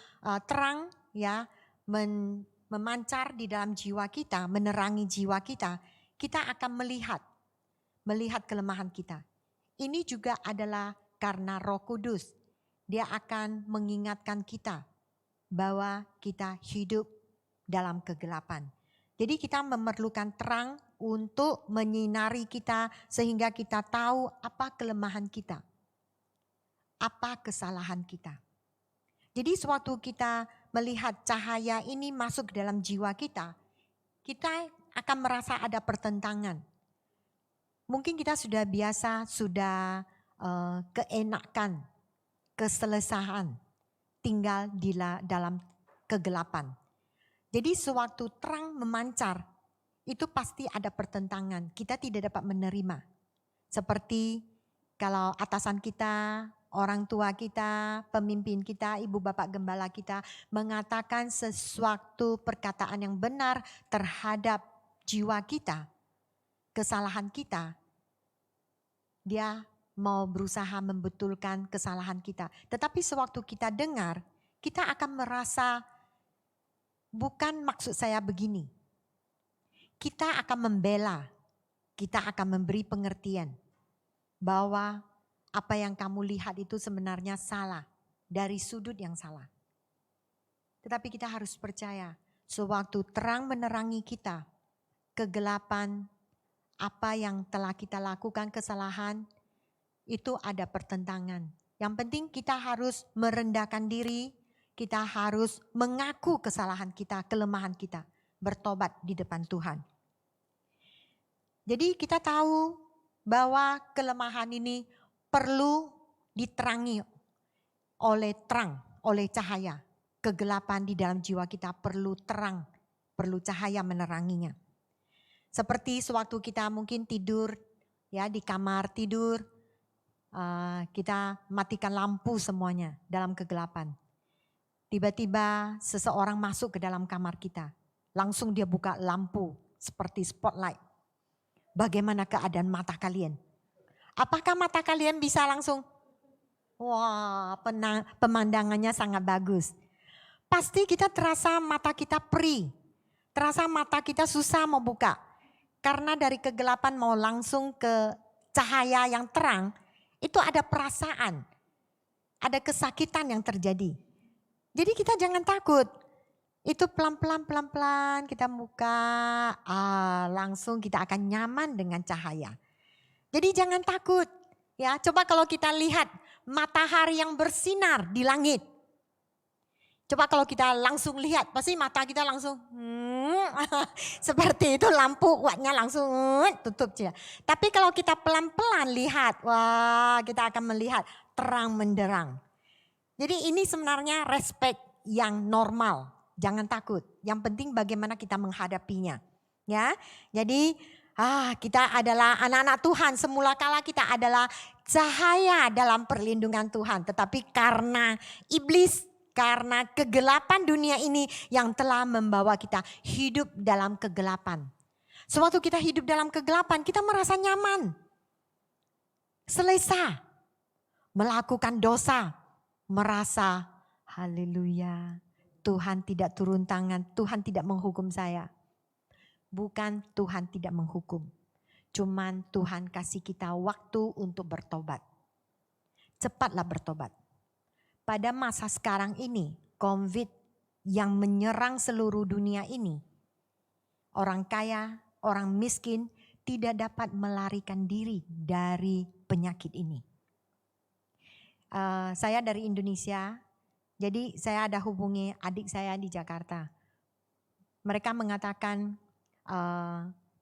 terang ya memancar di dalam jiwa kita, menerangi jiwa kita, kita akan melihat kelemahan kita. Ini juga adalah karena Roh Kudus. Dia akan mengingatkan kita bahwa kita hidup dalam kegelapan. Jadi kita memerlukan terang untuk menyinari kita sehingga kita tahu apa kelemahan kita. Apa kesalahan kita. Jadi sewaktu kita melihat cahaya ini masuk ke dalam jiwa kita, kita akan merasa ada pertentangan. Mungkin kita sudah biasa, sudah keenakan, keselesaan, tinggal di dalam kegelapan. Jadi sewaktu terang memancar, itu pasti ada pertentangan. Kita tidak dapat menerima. Seperti kalau atasan kita, orang tua kita, pemimpin kita, ibu bapak gembala kita mengatakan sesuatu perkataan yang benar terhadap jiwa kita, kesalahan kita, dia mau berusaha membetulkan kesalahan kita. Tetapi sewaktu kita dengar, kita akan merasa bukan maksud saya begini. Kita akan membela, kita akan memberi pengertian bahwa apa yang kamu lihat itu sebenarnya salah, dari sudut yang salah. Tetapi kita harus percaya, sewaktu terang menerangi kita, kegelapan, apa yang telah kita lakukan kesalahan, itu ada pertentangan. Yang penting kita harus merendahkan diri, kita harus mengaku kesalahan kita, kelemahan kita, bertobat di depan Tuhan. Jadi kita tahu bahwa kelemahan ini perlu diterangi oleh terang, oleh cahaya. Kegelapan di dalam jiwa kita perlu terang, perlu cahaya meneranginya. Seperti sewaktu kita mungkin tidur ya di kamar tidur, kita matikan lampu semuanya dalam kegelapan. Tiba-tiba seseorang masuk ke dalam kamar kita. Langsung dia buka lampu seperti spotlight. Bagaimana keadaan mata kalian? Apakah mata kalian bisa langsung? Wah, pemandangannya sangat bagus. Pasti kita terasa mata kita perih. Terasa mata kita susah mau buka. Karena dari kegelapan mau langsung ke cahaya yang terang, itu ada perasaan. Ada kesakitan yang terjadi. Jadi kita jangan takut. Itu pelan-pelan kita buka, langsung kita akan nyaman dengan cahaya. Jadi jangan takut. Ya, coba kalau kita lihat matahari yang bersinar di langit. Coba kalau kita langsung lihat, pasti mata kita langsung seperti itu, lampu wattnya langsung tutup saja. Tapi kalau kita pelan-pelan lihat, wah kita akan melihat terang menderang. Jadi ini sebenarnya respect yang normal, jangan takut. Yang penting bagaimana kita menghadapinya. Ya, jadi kita adalah anak-anak Tuhan. Semula kala kita adalah cahaya dalam perlindungan Tuhan. Tetapi karena iblis, karena kegelapan dunia ini yang telah membawa kita hidup dalam kegelapan. Sewaktu kita hidup dalam kegelapan, kita merasa nyaman. Selesa. Melakukan dosa. Merasa haleluya. Tuhan tidak turun tangan, Tuhan tidak menghukum saya. Bukan Tuhan tidak menghukum. Cuman Tuhan kasih kita waktu untuk bertobat. Cepatlah bertobat. Pada masa sekarang ini, COVID yang menyerang seluruh dunia ini, orang kaya, orang miskin tidak dapat melarikan diri dari penyakit ini. Saya dari Indonesia, jadi saya ada hubungi adik saya di Jakarta. Mereka mengatakan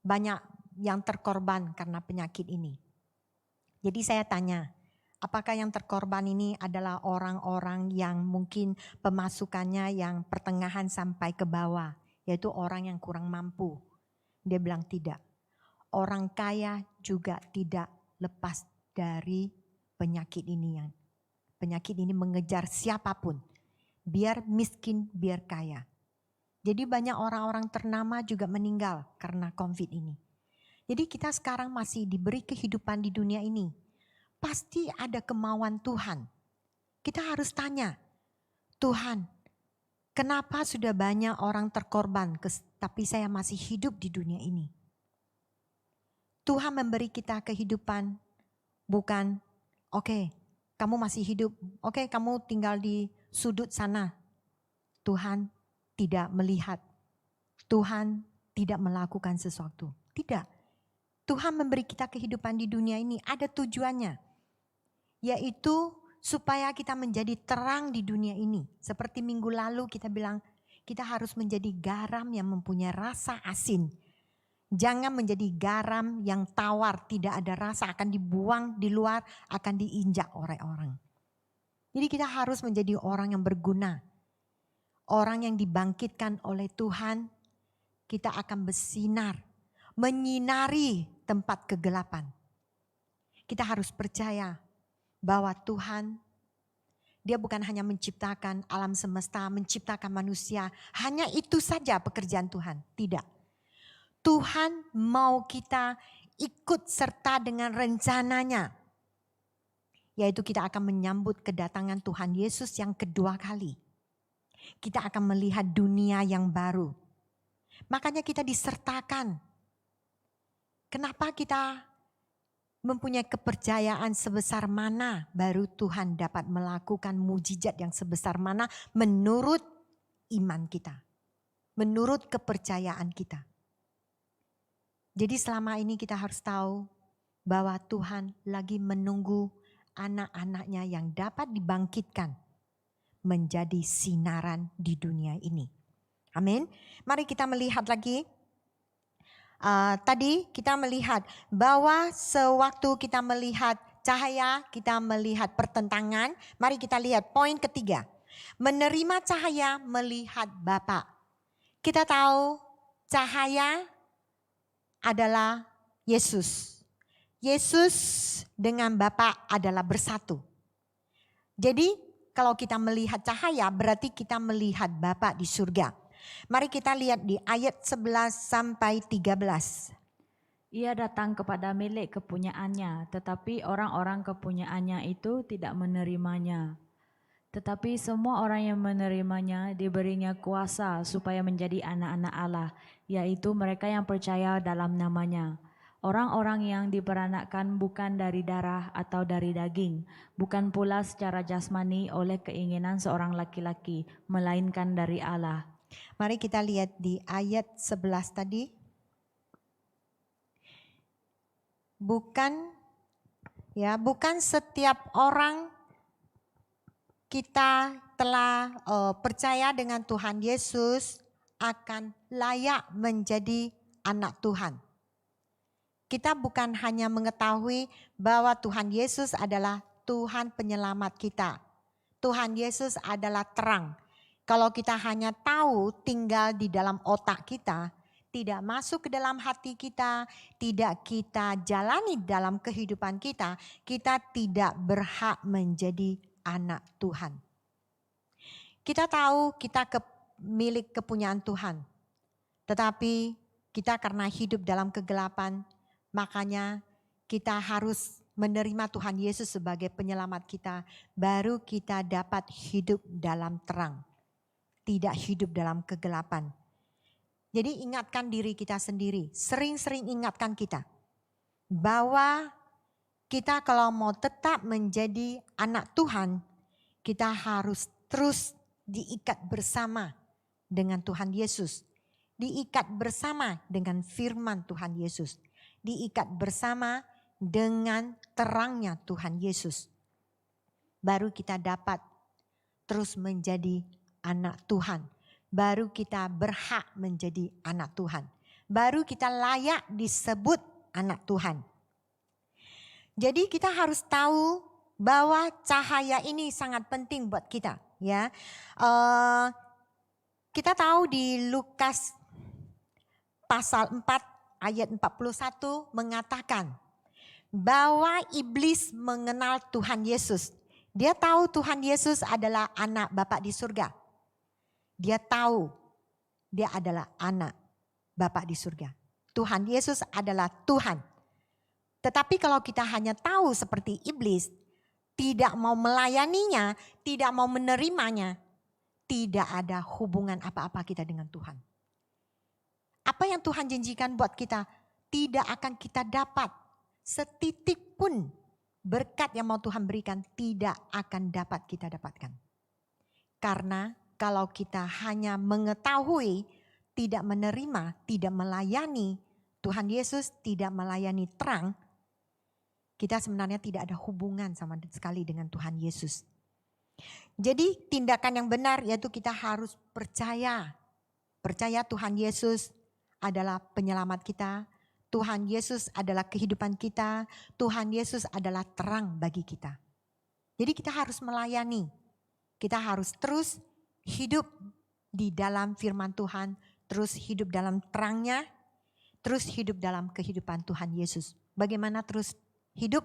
banyak yang terkorban karena penyakit ini. Jadi saya tanya, apakah yang terkorban ini adalah orang-orang yang mungkin pemasukannya yang pertengahan sampai ke bawah, yaitu orang yang kurang mampu? Dia bilang tidak. Orang kaya juga tidak lepas dari penyakit ini. Penyakit ini mengejar siapapun, biar miskin, biar kaya. Jadi banyak orang-orang ternama juga meninggal karena COVID ini. Jadi kita sekarang masih diberi kehidupan di dunia ini. Pasti ada kemauan Tuhan. Kita harus tanya, Tuhan, kenapa sudah banyak orang terkorban, tapi saya masih hidup di dunia ini? Tuhan memberi kita kehidupan bukan, oke, kamu masih hidup, oke, kamu tinggal di sudut sana. Tuhan tidak melihat, Tuhan tidak melakukan sesuatu. Tidak. Tuhan memberi kita kehidupan di dunia ini ada tujuannya. Yaitu supaya kita menjadi terang di dunia ini. Seperti minggu lalu kita bilang, kita harus menjadi garam yang mempunyai rasa asin. Jangan menjadi garam yang tawar, tidak ada rasa, akan dibuang di luar, akan diinjak oleh orang. Jadi kita harus menjadi orang yang berguna. Orang yang dibangkitkan oleh Tuhan, kita akan bersinar, menyinari tempat kegelapan. Kita harus percaya bahwa Tuhan, Dia bukan hanya menciptakan alam semesta, menciptakan manusia. Hanya itu saja pekerjaan Tuhan. Tidak. Tuhan mau kita ikut serta dengan rencananya. Yaitu kita akan menyambut kedatangan Tuhan Yesus yang kedua kali. Kita akan melihat dunia yang baru. Makanya kita disertakan. Kenapa kita mempunyai kepercayaan sebesar mana baru Tuhan dapat melakukan mujizat yang sebesar mana menurut iman kita. Menurut kepercayaan kita. Jadi selama ini kita harus tahu bahwa Tuhan lagi menunggu anak-anaknya yang dapat dibangkitkan menjadi sinaran di dunia ini. Amin. Mari kita melihat lagi. Tadi kita melihat bahwa sewaktu kita melihat cahaya, kita melihat pertentangan. Mari kita lihat poin ketiga. Menerima cahaya, melihat Bapa. Kita tahu cahaya adalah Yesus. Yesus dengan Bapa adalah bersatu. Jadi kalau kita melihat cahaya berarti kita melihat Bapa di surga. Mari kita lihat di ayat 11 sampai 13. Ia datang kepada milik kepunyaannya, tetapi orang-orang kepunyaannya itu tidak menerimanya. Tetapi semua orang yang menerimanya diberinya kuasa supaya menjadi anak-anak Allah, yaitu mereka yang percaya dalam namanya. Orang-orang yang diperanakkan bukan dari darah atau dari daging, bukan pula secara jasmani oleh keinginan seorang laki-laki, melainkan dari Allah. Mari kita lihat di ayat 11 tadi. Bukan setiap orang kita telah percaya dengan Tuhan Yesus akan layak menjadi anak Tuhan. Kita bukan hanya mengetahui bahwa Tuhan Yesus adalah Tuhan penyelamat kita. Tuhan Yesus adalah terang. Kalau kita hanya tahu tinggal di dalam otak kita, tidak masuk ke dalam hati kita, tidak kita jalani dalam kehidupan kita, kita tidak berhak menjadi anak Tuhan. Kita tahu kita milik kepunyaan Tuhan. Tetapi kita karena hidup dalam kegelapan, makanya kita harus menerima Tuhan Yesus sebagai penyelamat kita. Baru kita dapat hidup dalam terang. Tidak hidup dalam kegelapan. Jadi ingatkan diri kita sendiri. Sering-sering ingatkan kita. bahwa kita kalau mau tetap menjadi anak Tuhan, kita harus terus diikat bersama dengan Tuhan Yesus. Diikat bersama dengan firman Tuhan Yesus. Diikat bersama dengan terangnya Tuhan Yesus. Baru kita dapat terus menjadi anak Tuhan. Baru kita berhak menjadi anak Tuhan. Baru kita layak disebut anak Tuhan. Jadi kita harus tahu bahwa cahaya ini sangat penting buat kita. Ya, kita tahu di Lukas pasal 4 ayat 41 mengatakan bahwa iblis mengenal Tuhan Yesus. Dia tahu Tuhan Yesus adalah anak Bapa di surga. Dia tahu dia adalah anak Bapa di surga. Tuhan Yesus adalah Tuhan. Tetapi kalau kita hanya tahu seperti iblis, tidak mau melayaninya, tidak mau menerimanya, tidak ada hubungan apa-apa kita dengan Tuhan. Apa yang Tuhan janjikan buat kita, tidak akan kita dapat. Setitik pun berkat yang mau Tuhan berikan, tidak akan dapat kita dapatkan. Karena kalau kita hanya mengetahui, tidak menerima, tidak melayani, Tuhan Yesus tidak melayani terang, kita sebenarnya tidak ada hubungan sama sekali dengan Tuhan Yesus. Jadi tindakan yang benar yaitu kita harus percaya. Percaya Tuhan Yesus adalah penyelamat kita. Tuhan Yesus adalah kehidupan kita. Tuhan Yesus adalah terang bagi kita. Jadi kita harus melayani. Kita harus terus hidup di dalam firman Tuhan. Terus hidup dalam terangnya. Terus hidup dalam kehidupan Tuhan Yesus. Bagaimana terus hidup?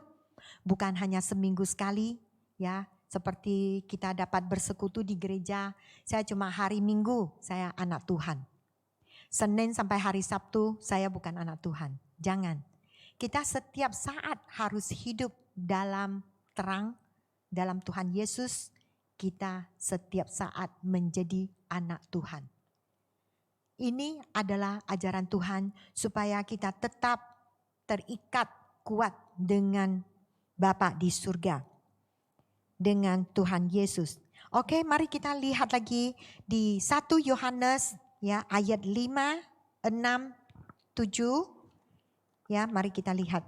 Bukan hanya seminggu sekali, ya, seperti kita dapat bersekutu di gereja. Saya cuma hari Minggu, saya anak Tuhan. Senin sampai hari Sabtu, saya bukan anak Tuhan. Jangan. Kita setiap saat harus hidup dalam terang, dalam Tuhan Yesus. Kita setiap saat menjadi anak Tuhan. Ini adalah ajaran Tuhan supaya kita tetap terikat kuat dengan Bapa di surga, dengan Tuhan Yesus. Oke, mari kita lihat lagi di 1 Yohanes ya ayat 5, 6, 7. Ya, mari kita lihat.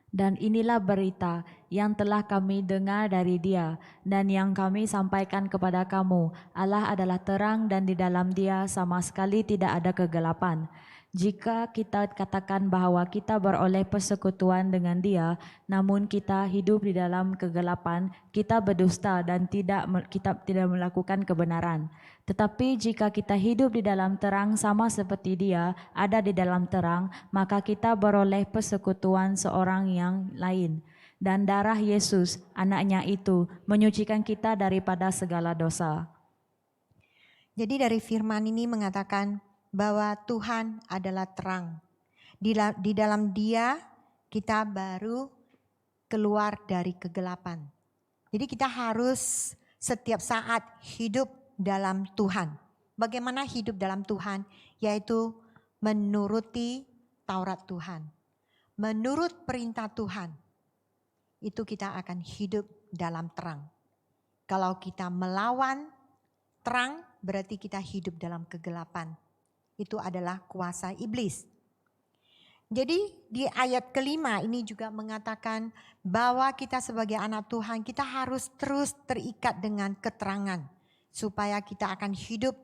Dan inilah berita yang telah kami dengar dari Dia dan yang kami sampaikan kepada kamu. Allah adalah terang dan di dalam Dia sama sekali tidak ada kegelapan. Jika kita katakan bahwa kita beroleh persekutuan dengan Dia, namun kita hidup di dalam kegelapan, kita berdusta dan kita tidak melakukan kebenaran. Tetapi jika kita hidup di dalam terang sama seperti Dia ada di dalam terang, maka kita beroleh persekutuan seorang yang lain. Dan darah Yesus, anaknya itu, menyucikan kita daripada segala dosa. Jadi dari firman ini mengatakan bahwa Tuhan adalah terang. Di dalam Dia kita baru keluar dari kegelapan. Jadi kita harus setiap saat hidup dalam Tuhan. Bagaimana hidup dalam Tuhan? Yaitu menuruti Taurat Tuhan. Menurut perintah Tuhan. Itu kita akan hidup dalam terang. Kalau kita melawan terang, berarti kita hidup dalam kegelapan. Itu adalah kuasa iblis. Jadi di ayat kelima ini juga mengatakan bahwa kita sebagai anak Tuhan, kita harus terus terikat dengan keterangan. Supaya kita akan hidup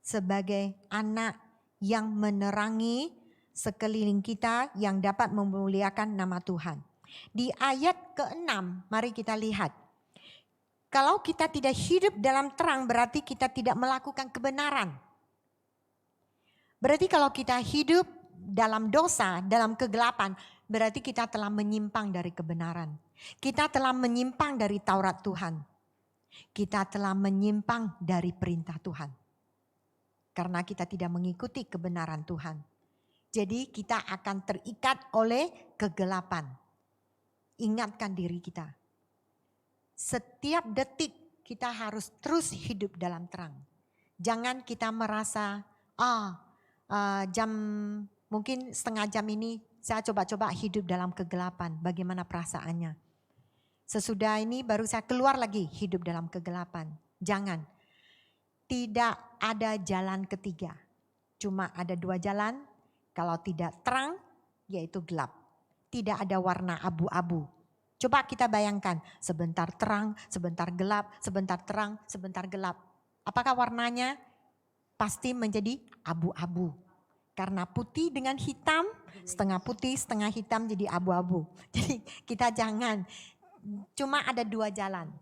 sebagai anak yang menerangi sekeliling kita yang dapat memuliakan nama Tuhan. Di ayat ke-6 mari kita lihat. Kalau kita tidak hidup dalam terang berarti kita tidak melakukan kebenaran. Berarti kalau kita hidup dalam dosa, dalam kegelapan, berarti kita telah menyimpang dari kebenaran. Kita telah menyimpang dari Taurat Tuhan. Kita telah menyimpang dari perintah Tuhan. Karena kita tidak mengikuti kebenaran Tuhan. Jadi kita akan terikat oleh kegelapan. Ingatkan diri kita. Setiap detik kita harus terus hidup dalam terang. Jangan kita merasa, jam mungkin setengah jam ini saya coba-coba hidup dalam kegelapan. Bagaimana perasaannya? Sesudah ini baru saya keluar lagi hidup dalam kegelapan. Jangan. Tidak ada jalan ketiga. Cuma ada 2 jalan. Kalau tidak terang, yaitu gelap. Tidak ada warna abu-abu. Coba kita bayangkan, sebentar terang, sebentar gelap, sebentar terang, sebentar gelap. Apakah warnanya? Pasti menjadi abu-abu. Karena putih dengan hitam, setengah putih, setengah hitam jadi abu-abu. Jadi kita jangan, cuma ada 2 jalan.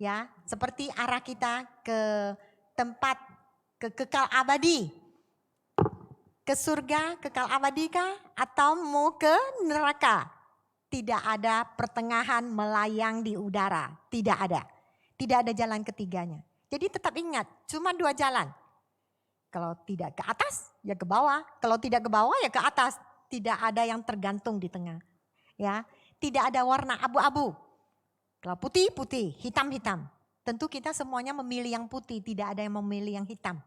Ya, seperti arah kita ke tempat kekal abadi. Ke surga, kekal abadi kah? Atau mau ke neraka? Tidak ada pertengahan melayang di udara. Tidak ada. Tidak ada jalan ketiganya. Jadi tetap ingat, cuma 2 jalan. Kalau tidak ke atas, ya ke bawah. Kalau tidak ke bawah, ya ke atas. Tidak ada yang tergantung di tengah. Ya, tidak ada warna abu-abu. Kalau putih, putih. Hitam, hitam. Tentu kita semuanya memilih yang putih. Tidak ada yang memilih yang hitam.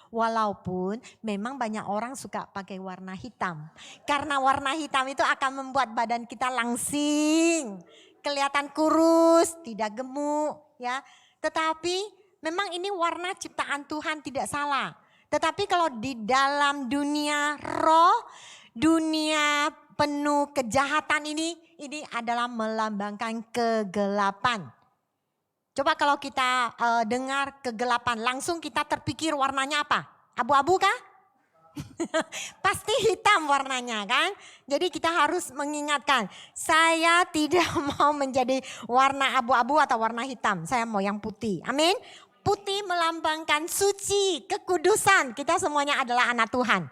Walaupun memang banyak orang suka pakai warna hitam. Karena warna hitam itu akan membuat badan kita langsing. Kelihatan kurus, tidak gemuk. Ya. Tetapi memang ini warna ciptaan Tuhan, tidak salah. Tetapi kalau di dalam dunia roh, dunia penuh kejahatan ini adalah melambangkan kegelapan. Coba kalau kita dengar kegelapan, langsung kita terpikir warnanya apa? Abu-abu kah? Pasti hitam warnanya kan? Jadi kita harus mengingatkan, saya tidak mau menjadi warna abu-abu atau warna hitam. Saya mau yang putih. Amin. Putih melambangkan suci, kekudusan. Kita semuanya adalah anak Tuhan.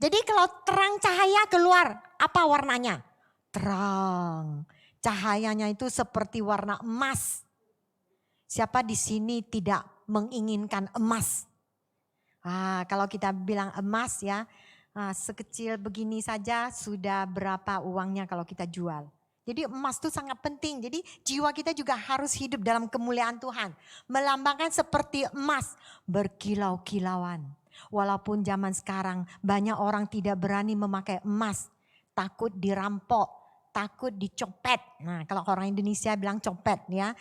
Jadi kalau terang cahaya keluar, apa warnanya? Terang. Cahayanya itu seperti warna emas. Siapa di sini tidak menginginkan emas? Kalau kita bilang emas ya, sekecil begini saja sudah berapa uangnya kalau kita jual. Jadi emas itu sangat penting. Jadi jiwa kita juga harus hidup dalam kemuliaan Tuhan. Melambangkan seperti emas, berkilau-kilauan. Walaupun zaman sekarang banyak orang tidak berani memakai emas. Takut dirampok, takut dicopet. Nah, kalau orang Indonesia bilang copet ya,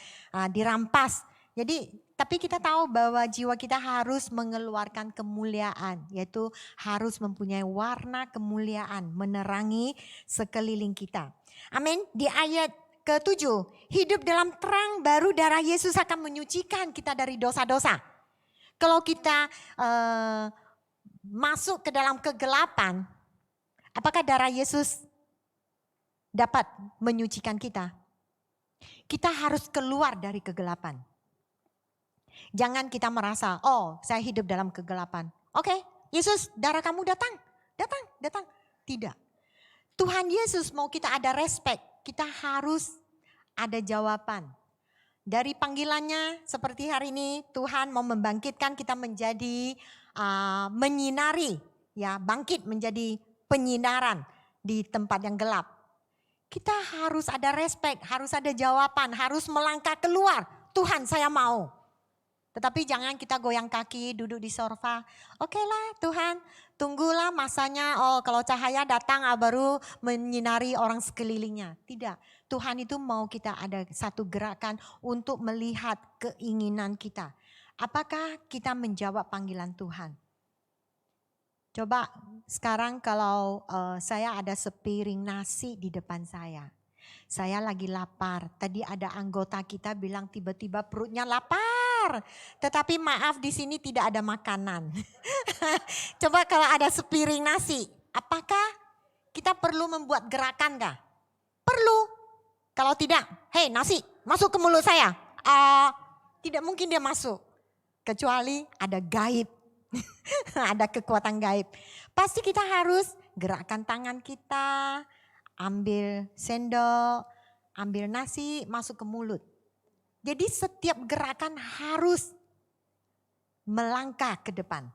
dirampas. Jadi, tapi kita tahu bahwa jiwa kita harus mengeluarkan kemuliaan, yaitu harus mempunyai warna kemuliaan, menerangi sekeliling kita. Amin. Di ayat ke-7, hidup dalam terang baru darah Yesus akan menyucikan kita dari dosa-dosa. Kalau kita masuk ke dalam kegelapan, apakah darah Yesus dapat menyucikan kita? Kita harus keluar dari kegelapan. Jangan kita merasa, oh saya hidup dalam kegelapan. Oke, Yesus darah kamu datang. Tidak. Tuhan Yesus mau kita ada respect. Kita harus ada jawaban. Dari panggilannya seperti hari ini Tuhan mau membangkitkan kita menjadi menyinari. Ya, bangkit menjadi penyinaran di tempat yang gelap. Kita harus ada respect, harus ada jawaban, harus melangkah keluar. Tuhan saya mau. Tetapi jangan kita goyang kaki, duduk di sofa. Oke lah Tuhan, tunggulah masanya, kalau cahaya datang baru menyinari orang sekelilingnya. Tidak, Tuhan itu mau kita ada satu gerakan untuk melihat keinginan kita. Apakah kita menjawab panggilan Tuhan? Coba sekarang kalau saya ada sepiring nasi di depan saya. Saya lagi lapar. Tadi ada anggota kita bilang tiba-tiba perutnya lapar. Tetapi maaf di sini tidak ada makanan. Coba kalau ada sepiring nasi, apakah kita perlu membuat gerakan kah? Perlu. Kalau tidak, hei nasi masuk ke mulut saya. Tidak mungkin dia masuk. Kecuali ada gaib. Ada kekuatan gaib. Pasti kita harus gerakkan tangan kita, ambil sendok, ambil nasi, masuk ke mulut. Jadi setiap gerakan harus melangkah ke depan.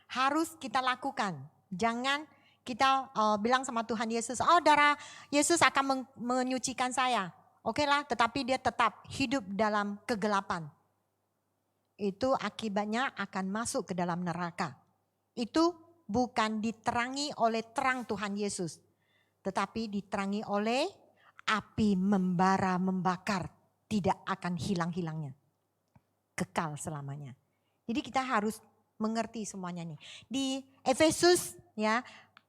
Harus kita lakukan. Jangan kita bilang sama Tuhan Yesus, darah Yesus akan menyucikan saya. Oke lah, tetapi dia tetap hidup dalam kegelapan. Itu akibatnya akan masuk ke dalam neraka. Itu bukan diterangi oleh terang Tuhan Yesus. tetapi diterangi oleh api membara membakar, tidak akan hilang-hilangnya. Kekal selamanya. Jadi kita harus mengerti semuanya nih. Di Efesus ya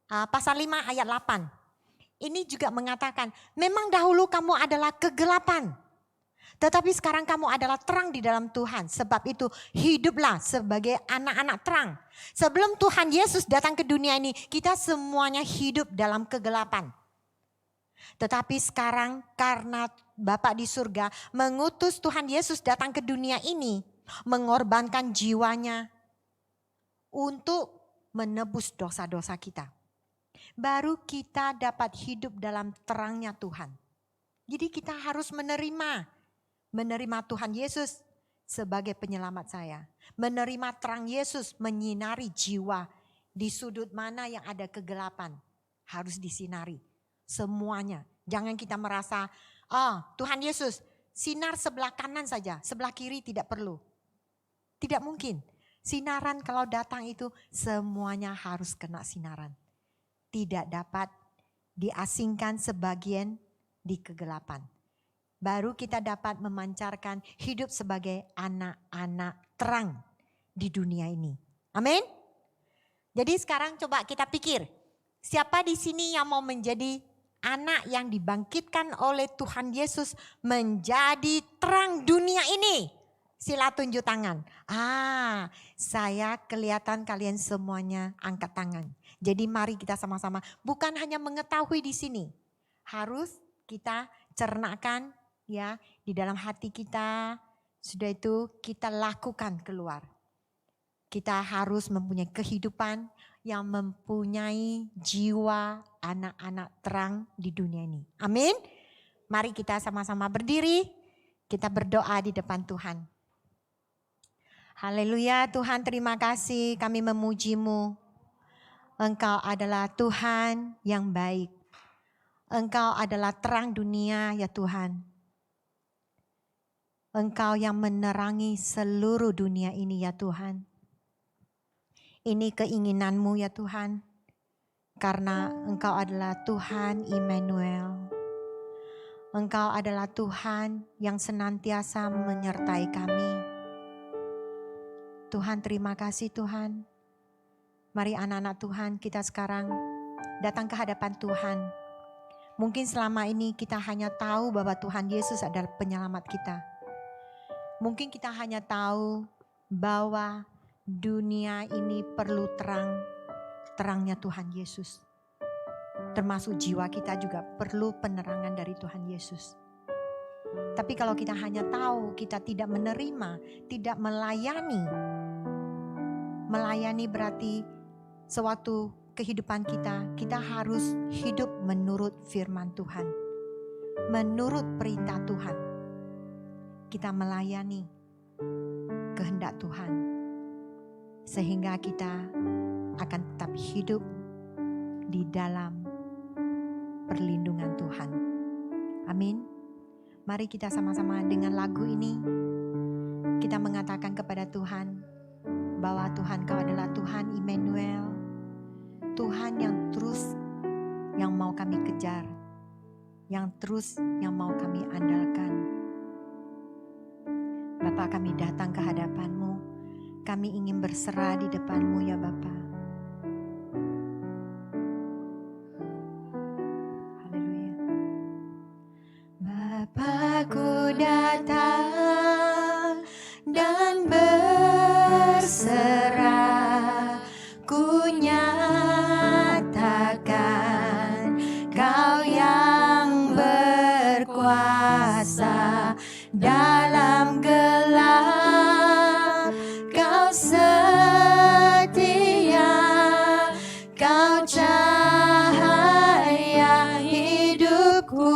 pasal 5 ayat 8. Ini juga mengatakan, memang dahulu kamu adalah kegelapan. Tetapi sekarang kamu adalah terang di dalam Tuhan. Sebab itu hiduplah sebagai anak-anak terang. Sebelum Tuhan Yesus datang ke dunia ini, kita semuanya hidup dalam kegelapan. Tetapi sekarang karena Bapa di surga mengutus Tuhan Yesus datang ke dunia ini, mengorbankan jiwanya untuk menebus dosa-dosa kita. Baru kita dapat hidup dalam terangnya Tuhan. Jadi kita harus menerima Tuhan Yesus sebagai penyelamat saya. Menerima terang Yesus menyinari jiwa di sudut mana yang ada kegelapan. Harus disinari semuanya. Jangan kita merasa, Tuhan Yesus sinar sebelah kanan saja, sebelah kiri tidak perlu. Tidak mungkin. Sinaran kalau datang itu semuanya harus kena sinaran. Tidak dapat diasingkan sebagian di kegelapan. Baru kita dapat memancarkan hidup sebagai anak-anak terang di dunia ini. Amin. Jadi sekarang coba kita pikir, siapa di sini yang mau menjadi anak yang dibangkitkan oleh Tuhan Yesus menjadi terang dunia ini? Sila tunjuk tangan. Saya kelihatan kalian semuanya angkat tangan. Jadi mari kita sama-sama, bukan hanya mengetahui di sini, harus kita cernakkan ya di dalam hati kita. Sudah itu kita lakukan keluar. Kita harus mempunyai kehidupan yang mempunyai jiwa anak-anak terang di dunia ini. Amin. Mari kita sama-sama berdiri, kita berdoa di depan Tuhan. Haleluya, Tuhan terima kasih, kami memuji-Mu. Engkau adalah Tuhan yang baik. Engkau adalah terang dunia ya Tuhan. Engkau yang menerangi seluruh dunia ini ya Tuhan. Ini keinginan-Mu ya Tuhan. Karena Engkau adalah Tuhan Immanuel. Engkau adalah Tuhan yang senantiasa menyertai kami. Tuhan terima kasih Tuhan. Mari anak-anak Tuhan kita sekarang datang ke hadapan Tuhan. Mungkin selama ini kita hanya tahu bahwa Tuhan Yesus adalah penyelamat kita. Mungkin kita hanya tahu bahwa dunia ini perlu terangnya Tuhan Yesus. Termasuk jiwa kita juga perlu penerangan dari Tuhan Yesus. Tapi kalau kita hanya tahu, kita tidak menerima, tidak melayani. Melayani berarti sewaktu kehidupan kita harus hidup menurut firman Tuhan. Menurut perintah Tuhan. Kita melayani kehendak Tuhan. Sehingga kita akan tetap hidup di dalam perlindungan Tuhan. Amin. Mari kita sama-sama dengan lagu ini kita mengatakan kepada Tuhan bahwa Tuhan Kau adalah Tuhan Immanuel. Tuhan yang terus yang mau kami kejar, yang terus yang mau kami andalkan. Bapa, kami datang ke hadapan-Mu. Kami ingin berserah di depan-Mu ya Bapa. Haleluya. Bapa-Ku datang dan berserah, ku nyatakan Kau yang berkuasa dalam gelap. Kau setia, Kau cahaya hidupku.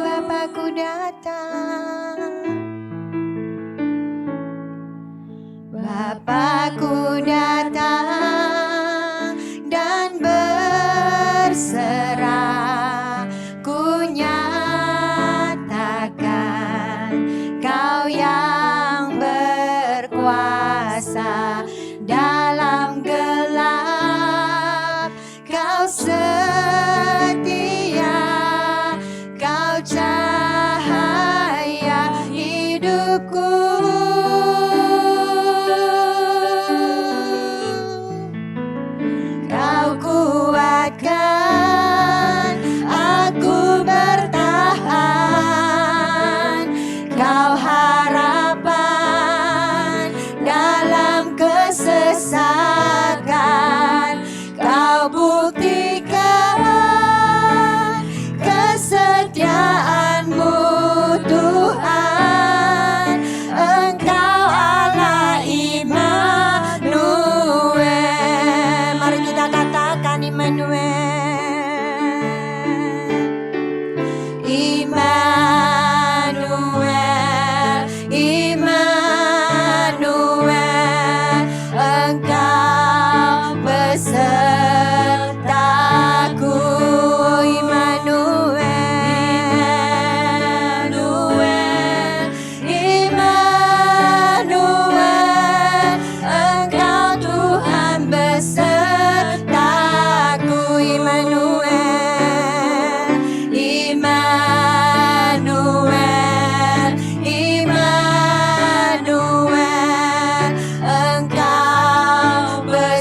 Bapa-Ku datang, Bapa-Ku datang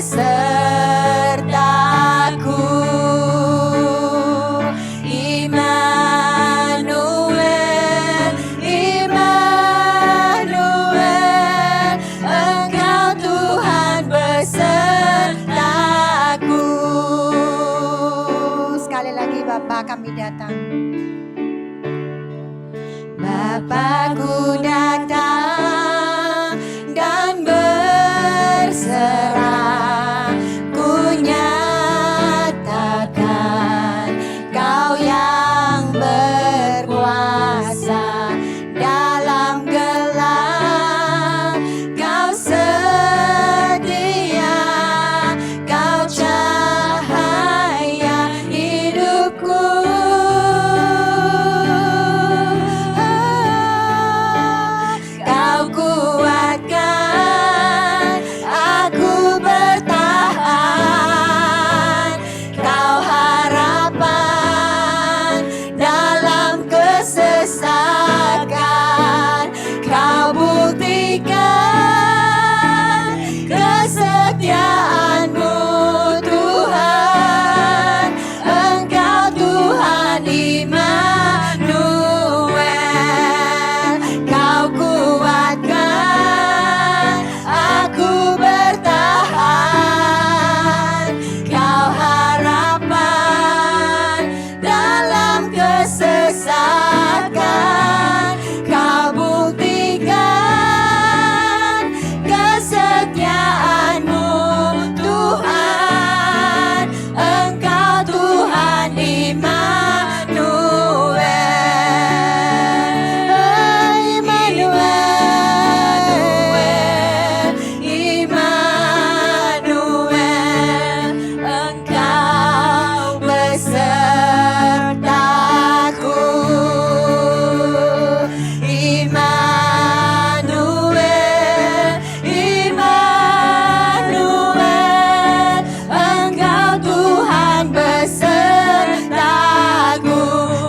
besertaku. Immanuel, Immanuel, Engkau Tuhan besertaku. Sekali lagi Bapa, kami datang. Bapakku datang dan berserah, ku nyatakan Kau yang berkuasa dalam gelap. Kau setia, Kau cahaya hidupku. Kau kuatkan aku bertahan. Kau harapan dalam kesesakan. Kau buktikan kesetiaan-Mu Tuhan. Engkau Tuhan Immanuel. Kau kuatkan aku bertahan. Kau harapan dalam kesesakan. Kau buktikan kesetiaan-Mu Tuhan. Engkau Tuhan Immanuel. Immanuel, Immanuel, Engkau besertaku. Immanuel, Immanuel, Engkau Tuhan besertaku.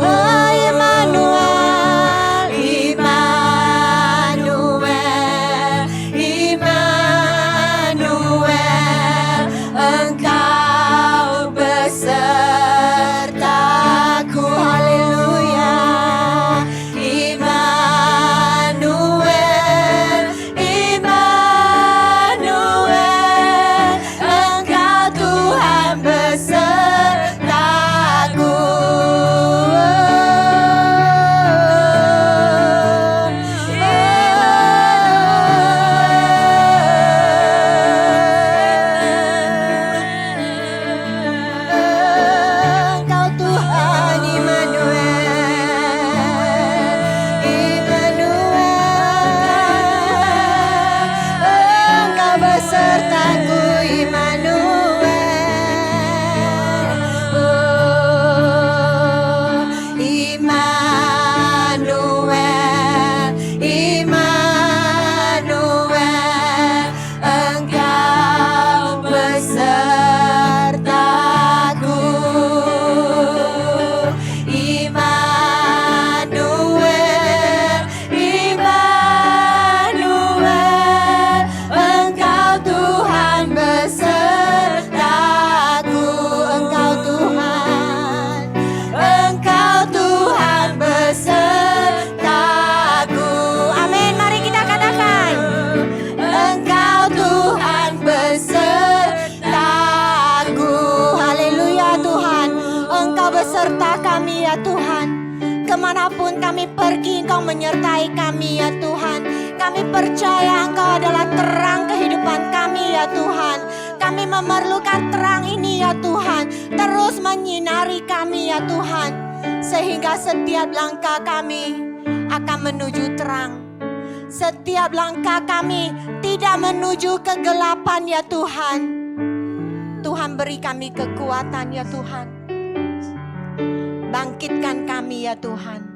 Oh, Immanuel, Immanuel, Immanuel, Engkau besertaku. Haleluya. Immanuel, Immanuel, Engkau Tuhan besertaku. Engkau Tuhan Immanuel, Immanuel, Engkau besertaku Immanuel. Oh, Immanuel, Immanuel, Engkau besertaku. Immanuel, Immanuel, Engkau Tuhan besertaku. Engkau Tuhan, Engkau Tuhan besertaku. Amin, mari kita katakan. Engkau Tuhan besertaku. Haleluya Tuhan, Engkau beserta kami ya Tuhan. Kemanapun kami pergi, Engkau menyertai kami ya Tuhan. Kami percaya Engkau adalah terang kehidupan kami ya Tuhan. Kami memerlukan terang ini ya Tuhan, terus menyinari kami ya Tuhan, sehingga setiap langkah kami akan menuju terang. Setiap langkah kami tidak menuju kegelapan ya Tuhan. Tuhan beri kami kekuatan ya Tuhan. Bangkitkan kami ya Tuhan.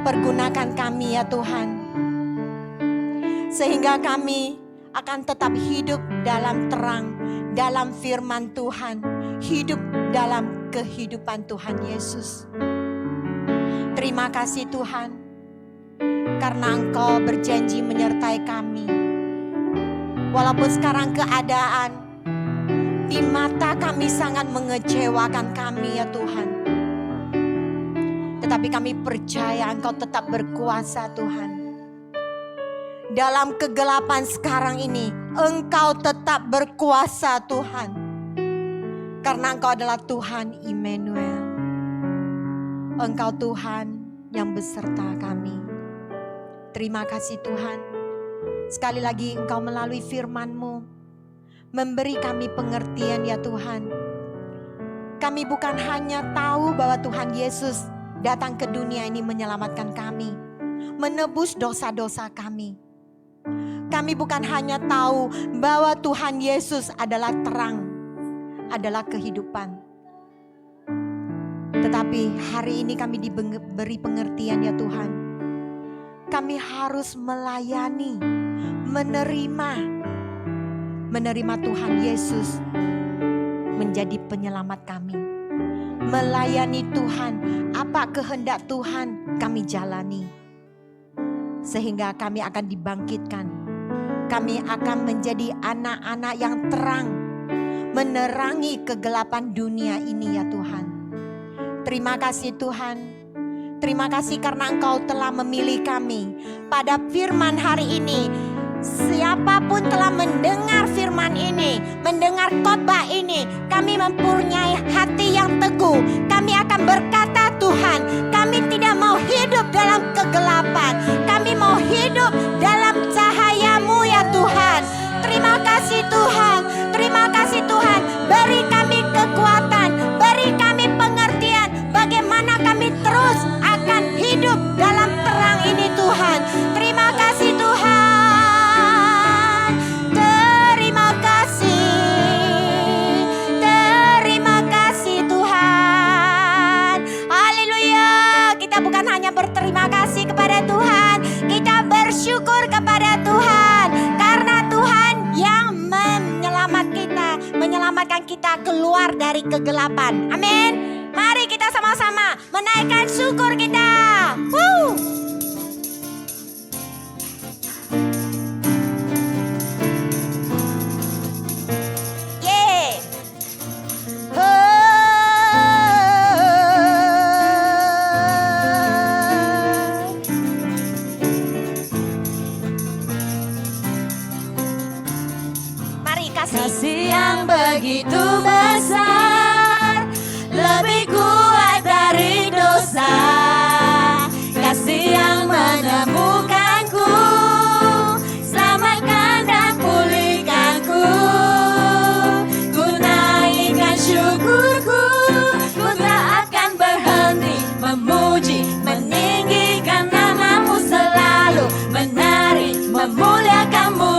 Pergunakan kami ya Tuhan, sehingga kami akan tetap hidup dalam terang, dalam firman Tuhan, hidup dalam kehidupan Tuhan Yesus. Terima kasih Tuhan, karena Engkau berjanji menyertai kami. Walaupun sekarang keadaan di mata kami sangat mengecewakan kami ya Tuhan. Tetapi kami percaya Engkau tetap berkuasa Tuhan. Dalam kegelapan sekarang ini, Engkau tetap berkuasa Tuhan. Karena Engkau adalah Tuhan Immanuel. Engkau Tuhan yang beserta kami. Terima kasih Tuhan. Sekali lagi Engkau melalui firman-Mu memberi kami pengertian ya Tuhan. Kami bukan hanya tahu bahwa Tuhan Yesus datang ke dunia ini menyelamatkan kami, menebus dosa-dosa kami. Kami bukan hanya tahu bahwa Tuhan Yesus adalah terang, adalah kehidupan. Tetapi hari ini kami diberi pengertian ya Tuhan. Kami harus melayani, menerima Tuhan Yesus menjadi penyelamat kami. Melayani Tuhan, apa kehendak Tuhan kami jalani. Sehingga kami akan dibangkitkan. Kami akan menjadi anak-anak yang terang, menerangi kegelapan dunia ini ya Tuhan. Terima kasih Tuhan. Terima kasih karena Engkau telah memilih kami. Pada firman hari ini, siapapun telah mendengar firman ini, mendengar khotbah ini, kami mempunyai hati yang teguh. Kami akan berkata Tuhan, kami tidak mau hidup dalam kegelapan. Kami mau hidup dalam cahaya-Mu ya Tuhan. Terima kasih Tuhan. Terima kasih Tuhan. Beri kami kekuatan, beri kami pengertian bagaimana kami terus akan hidup dalam terang ini Tuhan. Terima kasih Tuhan. Terima kasih. Terima kasih Tuhan. Haleluya. Kita bukan hanya berterima kasih kepada Tuhan, kita bersyukur kepada Tuhan karena Tuhan yang menyelamatkan kita keluar dari kegelapan. Amin. Mari kita sama-sama menaikkan syukur kita. Woo! Yeah. Mari kasih yang begitu besar, lebih kuat dari dosa. Kasih yang menemukanku, selamatkan dan pulihkanku. Ku naikkan syukurku, ku tak akan berhenti memuji, meninggikan nama-Mu selalu, menari, memuliakan-Mu.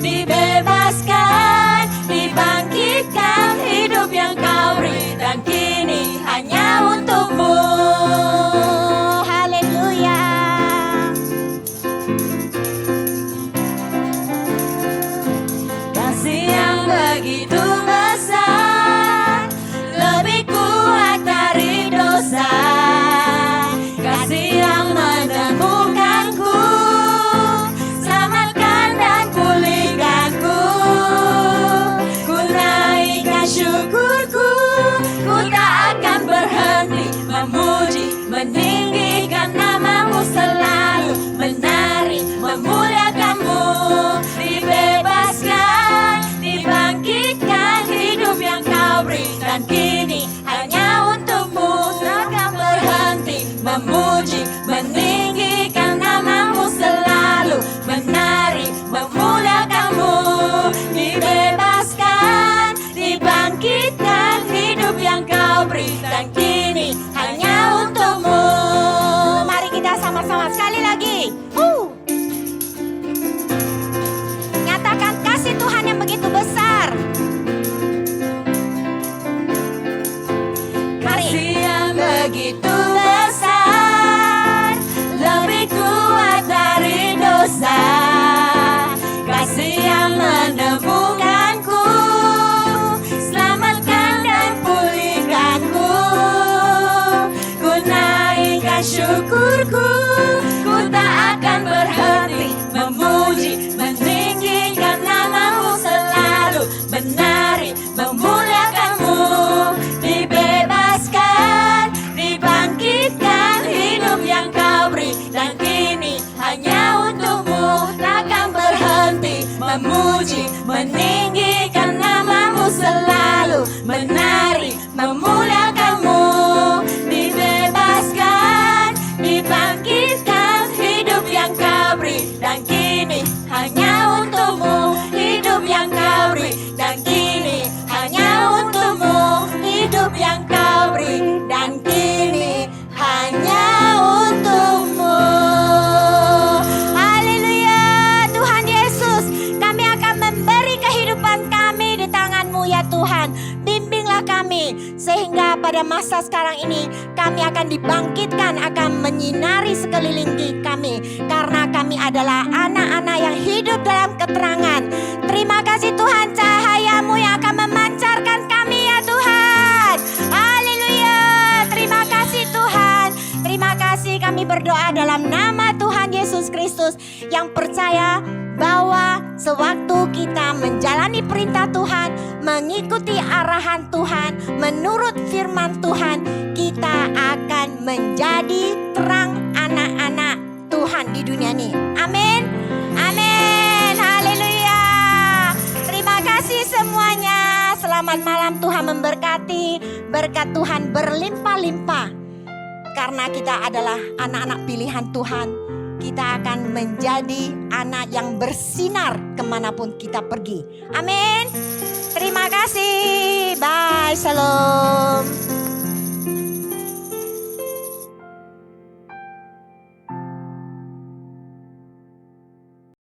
Dibebaskan, dibangkitkan, hidup yang Kau beri dan kini hanya untuk-Mu. haleluya. Kasih yang begitu besar, lebih kuat dari dosa. Kasih yang menemukanku, selamatkan dan pulihkanku. Ku naikkan syukurku, ku tak akan berhenti memuji, meninggikan nama-Mu selalu, menari, memuliakan-Mu. Dibebaskan, dibangkitkan, memuji, meninggikan namamu selalu, menari, memuliakanmu, dibebaskan, dibangkitkan, hidup yang kau beri, dan kini hanya untukmu, hidup yang kau beri, dan kini hanya untukmu, hidup yang kau beri, dan kini hanya untukmu. Haleluya, Tuhan Yesus, kami akan memberi kehidupan kami di tangan-Mu ya Tuhan. Bimbinglah kami sehingga pada masa sekarang ini kami akan dibangkitkan, akan menyinari sekeliling kami, karena kami adalah anak-anak yang hidup dalam keterangan. Terima kasih Tuhan, cahaya-Mu yang akan memancarkan kami ya Tuhan. Haleluya, terima kasih Tuhan. Terima kasih, kami berdoa dalam nama Tuhan Yesus Kristus yang percaya bahwa sewaktu kita menjalani perintah Tuhan, mengikuti arahan Tuhan, menurut firman Tuhan, kita akan menjadi terang anak-anak Tuhan di dunia ini. Amin. Amin. Haleluya. Terima kasih semuanya. Selamat malam, Tuhan memberkati. Berkat Tuhan berlimpah-limpah. Karena kita adalah anak-anak pilihan Tuhan, kita akan menjadi anak yang bersinar kemanapun kita pergi. Amin. Terima kasih. Bye. Shalom.